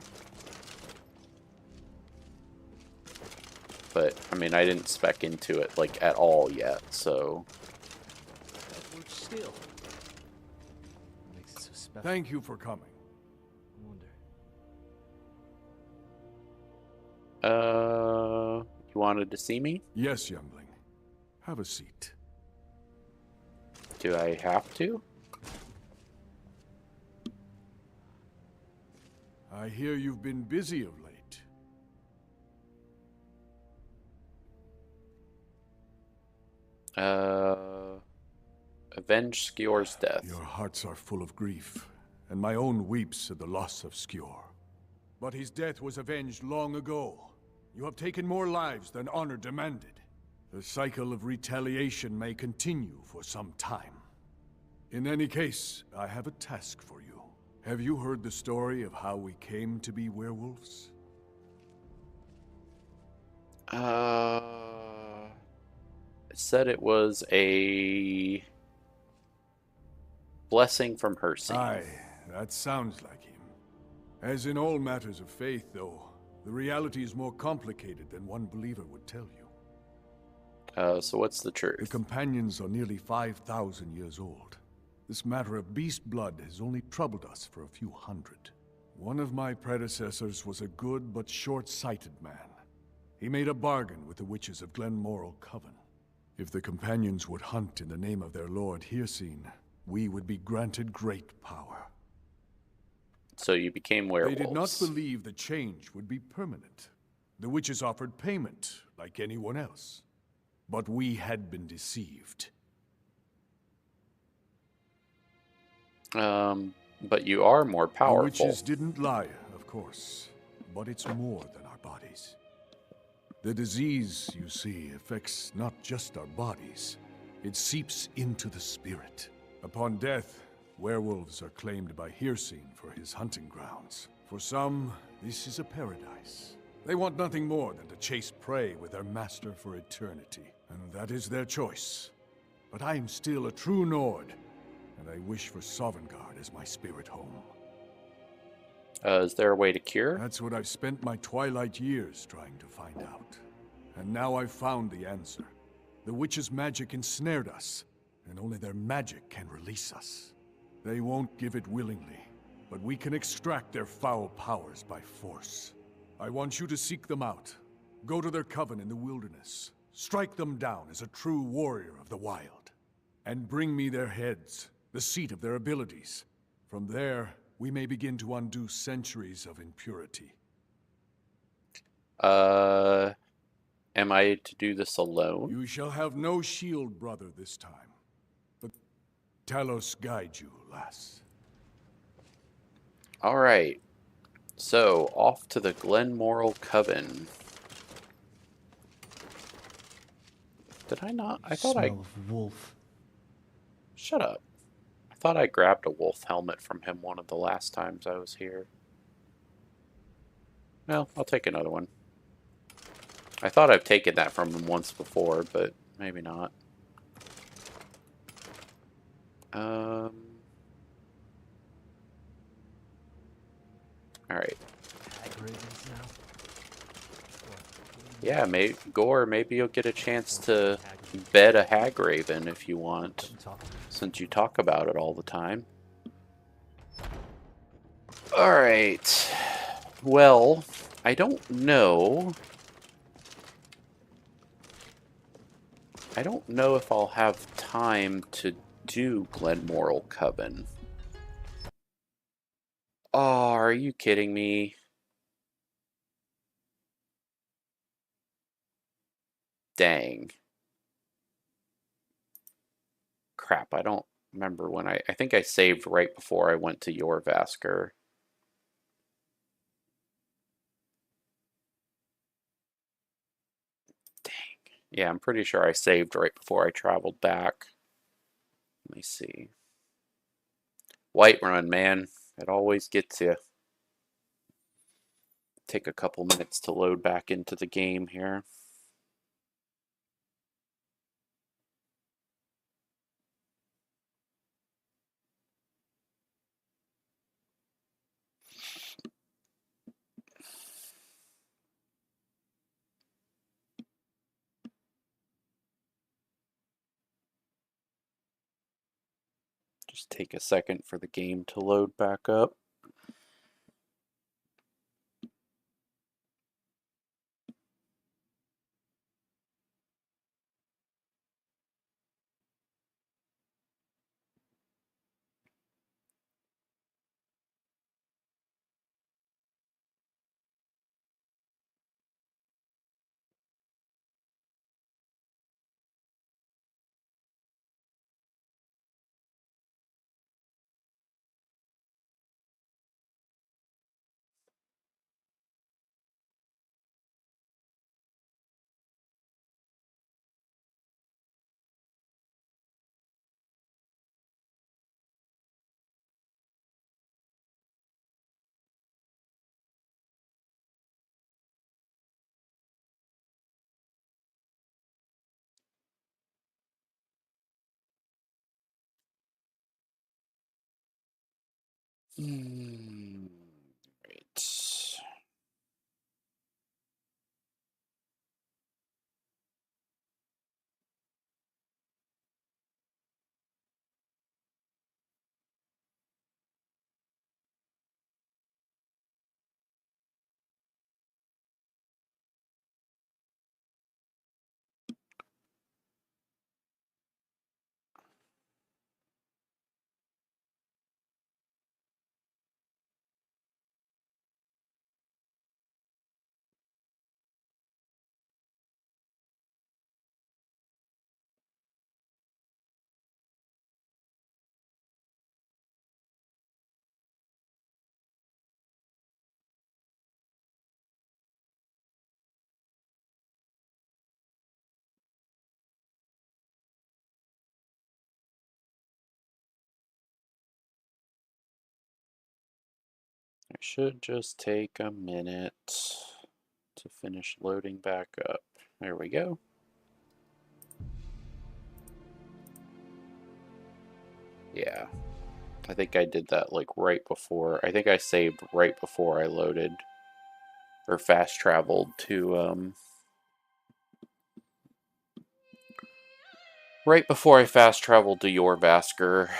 I mean, I didn't spec into it like at all yet, so. Still. Makes it so special. Thank you for coming. You wanted to see me? Yes, youngling. Have a seat. Do I have to? I hear you've been busy of late. Avenge Skjor's death. Your hearts are full of grief, and my own weeps at the loss of Skjor. But his death was avenged long ago. You have taken more lives than honor demanded. The cycle of retaliation may continue for some time. In any case, I have a task for you. Have you heard the story of how we came to be werewolves? It said it was a blessing from Hersey. Aye, that sounds like him. As in all matters of faith, though, the reality is more complicated than one believer would tell you. So what's the truth? The companions are nearly 5,000 years old. This matter of beast blood has only troubled us for a few hundred. One of my predecessors was a good but short-sighted man. He made a bargain with the witches of Glenmoral Coven. If the companions would hunt in the name of their lord Hirsine, we would be granted great power. So you became werewolves. They did not believe the change would be permanent. The witches offered payment, like anyone else. But we had been deceived. But you are more powerful. The witches didn't lie, of course. But it's more than our bodies. The disease, you see, affects not just our bodies. It seeps into the spirit. Upon death, werewolves are claimed by Hirsine for his hunting grounds. For some, this is a paradise. They want nothing more than to chase prey with their master for eternity. And that is their choice. But I am still a true Nord, and I wish for Sovngarde as my spirit home. Is there a way to cure? That's what I've spent my twilight years trying to find out. And now I've found the answer. The witches' magic ensnared us, and only their magic can release us. They won't give it willingly, but we can extract their foul powers by force. I want you to seek them out. Go to their coven in the wilderness. Strike them down as a true warrior of the wild. And bring me their heads, the seat of their abilities. From there, we may begin to undo centuries of impurity. Am I to do this alone? You shall have no shield, brother, this time. But Talos guide you, lass. Alright. So, off to the Glenmoral Coven. Did I not? I thought Smell of wolf. Shut up. I thought I grabbed a wolf helmet from him one of the last times I was here. Well, I'll take another one. I thought I've taken that from him once before, but maybe not. Alright. Yeah, Gore, maybe you'll get a chance to bed a hag raven if you want, since you talk about it all the time. Alright. Well, I don't know. I don't know if I'll have time to do Glenmoral Coven. Oh, are you kidding me? Dang. Crap, I don't remember when I think I saved right before I went to Jorvaskr. Dang. Yeah, I'm pretty sure I saved right before I traveled back. Let me see. Whiterun, man. It always gets you. Take a couple minutes to load back into the game here. Just take a second for the game to load back up. Right. It should just take a minute to finish loading back up. There we go. Yeah. I think I did that like right before. I think I saved right before I loaded or fast traveled to right before I fast traveled to Yorvasker.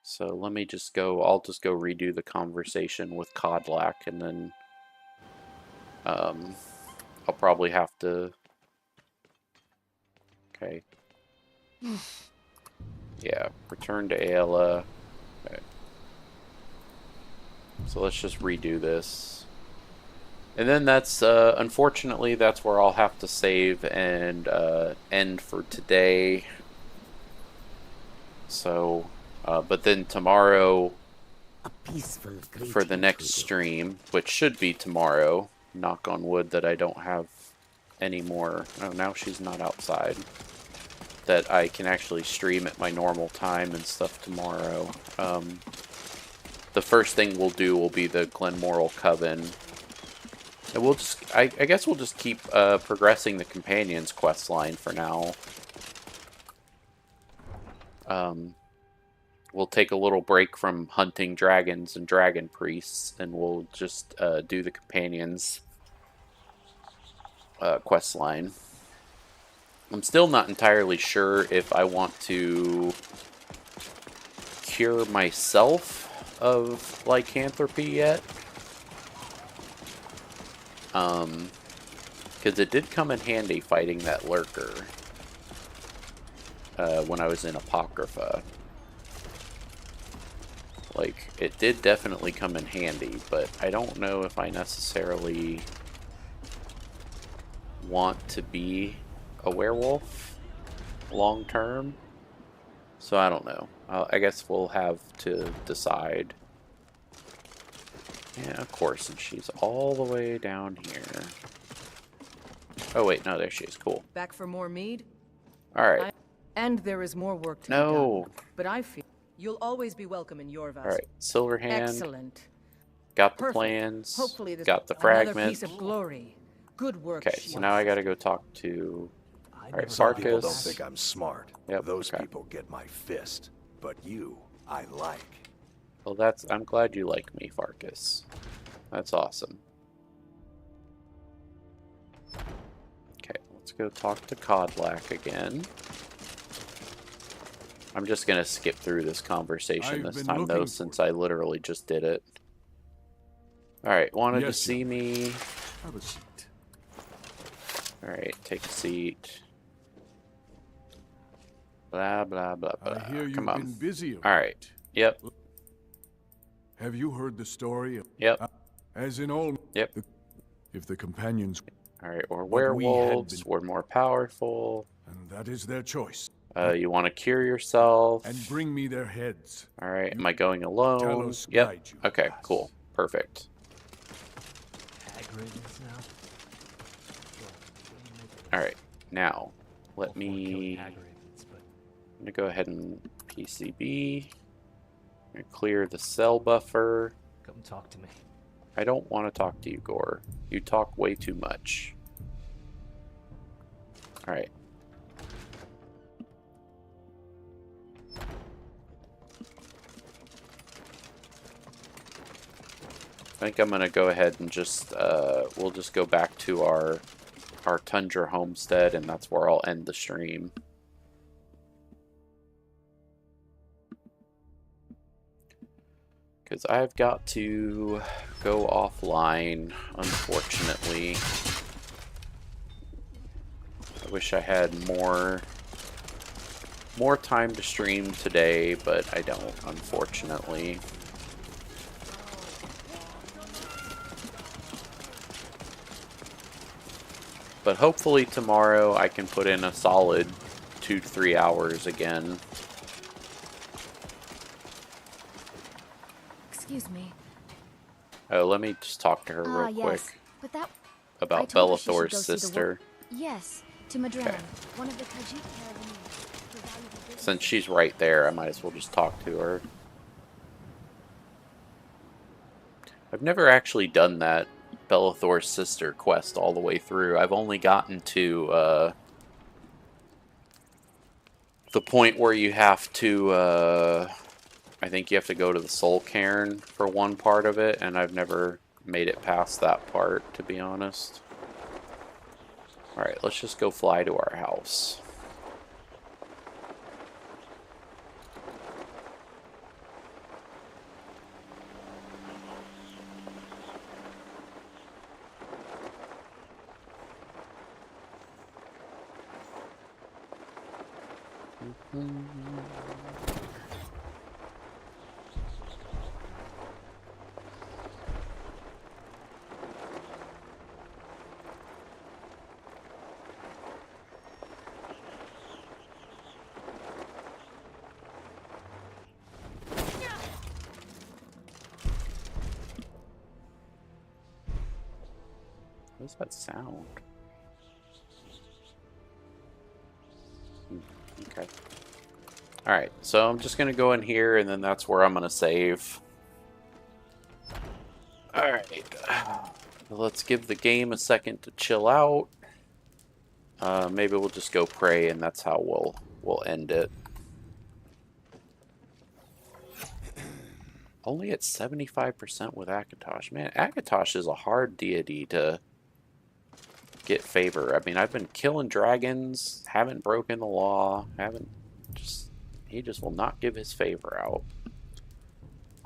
So let me just go, I'll just go redo the conversation with Codlack, and then I'll probably have to, okay. Yeah, return to Ayla. Okay. So let's just redo this. And then that's, unfortunately, that's where I'll have to save and end for today. So, but then tomorrow, for the next stream, which should be tomorrow, knock on wood that I don't have any more. Oh, now she's not outside. That I can actually stream at my normal time and stuff tomorrow. The first thing we'll do will be the Glenmoral Coven. And we'll just, I guess we'll just keep progressing the Companions quest line for now. We'll take a little break from hunting dragons and dragon priests, and we'll just do the Companions quest line. I'm still not entirely sure if I want to cure myself of lycanthropy yet. Because it did come in handy fighting that lurker when I was in Apocrypha. Like, it did definitely come in handy, but I don't know if I necessarily want to be a werewolf long term. So I don't know. I guess we'll have to decide. Yeah, of course, and she's all the way down here. Oh wait, no, there she is. Cool. Back for more mead? Alright. And there is more work to be done. But I feel you'll always be welcome in Yorvasker. Alright, Silverhand. Excellent. Got the plans. Hopefully this got the another fragment. piece of glory. Good work. Okay, so now I gotta go talk to... Alright, Some people don't Farkas. think I'm smart. Yep, Those okay. people get my fist. But you, I like. Well, that's... I'm glad you like me, Farkas. That's awesome. Okay, let's go talk to Codlack again. I'm just gonna skip through this conversation this time, though, since I literally just did it. Alright, wanted to see me. Have a seat. Alright, take a seat. Blah, blah, blah, blah. I hear you've Come on. been busy. Alright, yep. Have you heard the story of... Yep. As in all... Yep. If the companions... Alright, or But we had werewolves, been- were more powerful. And that is their choice. You want to cure yourself. And bring me their heads. Alright, am I going alone? Talos Yep. guide you, Okay, lass. cool. Perfect. Alright, now, let me... I'm going to go ahead and PCB. I'm going to clear the cell buffer. Come talk to me. I don't want to talk to you, Gore. You talk way too much. Alright. I think I'm gonna go ahead and just we'll just go back to our Tundra homestead, and that's where I'll end the stream. Because I've got to go offline, unfortunately. I wish I had more time to stream today, but I don't, unfortunately. But hopefully tomorrow I can put in a solid 2 to 3 hours again. Excuse me. Oh, let me just talk to her real quick. Yes. But that About told her she should Bellathor's go see the sister. Yes, to Madran, Okay. one of the Khajiit caravans for valuable business. Since she's right there, I might as well just talk to her. I've never actually done that Bellathor's sister quest all the way through. I've only gotten to the point where you have to I think you have to go to the Soul Cairn for one part of it, and I've never made it past that part, to be honest. Alright, let's just go fly to our house. What does that sound? Okay. Alright, so I'm just going to go in here, and then that's where I'm going to save. Alright. Let's give the game a second to chill out. Maybe we'll just go pray, and that's how we'll end it. Only at 75% with Akatosh. Man, Akatosh is a hard deity to get favor. I mean, I've been killing dragons, haven't broken the law, he just will not give his favor out.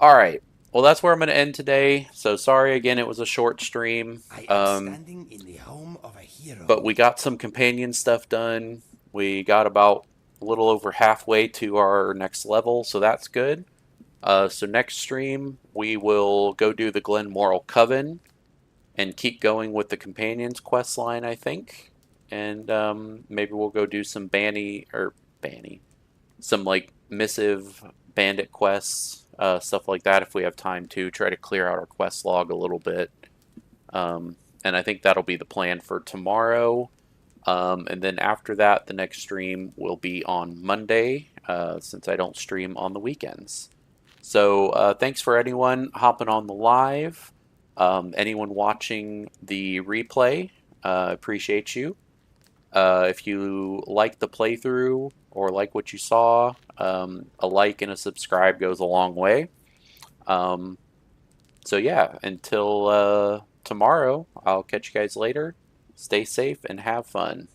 Alright, well that's where I'm going to end today. So sorry again, it was a short stream. Standing in the home of a hero. But we got some companion stuff done. We got about a little over halfway to our next level, so that's good. So next stream, we will go do the Glenmoral Coven and keep going with the Companions quest line, I think. And maybe we'll go do some some like missive bandit quests, stuff like that if we have time to. Try to clear out our quest log a little bit. And I think that'll be the plan for tomorrow. And then after that, the next stream will be on Monday, since I don't stream on the weekends. So thanks for anyone hopping on the live. Anyone watching the replay, appreciate you. If you like the playthrough or like what you saw, a like and a subscribe goes a long way. So yeah, until tomorrow, I'll catch you guys later. Stay safe and have fun.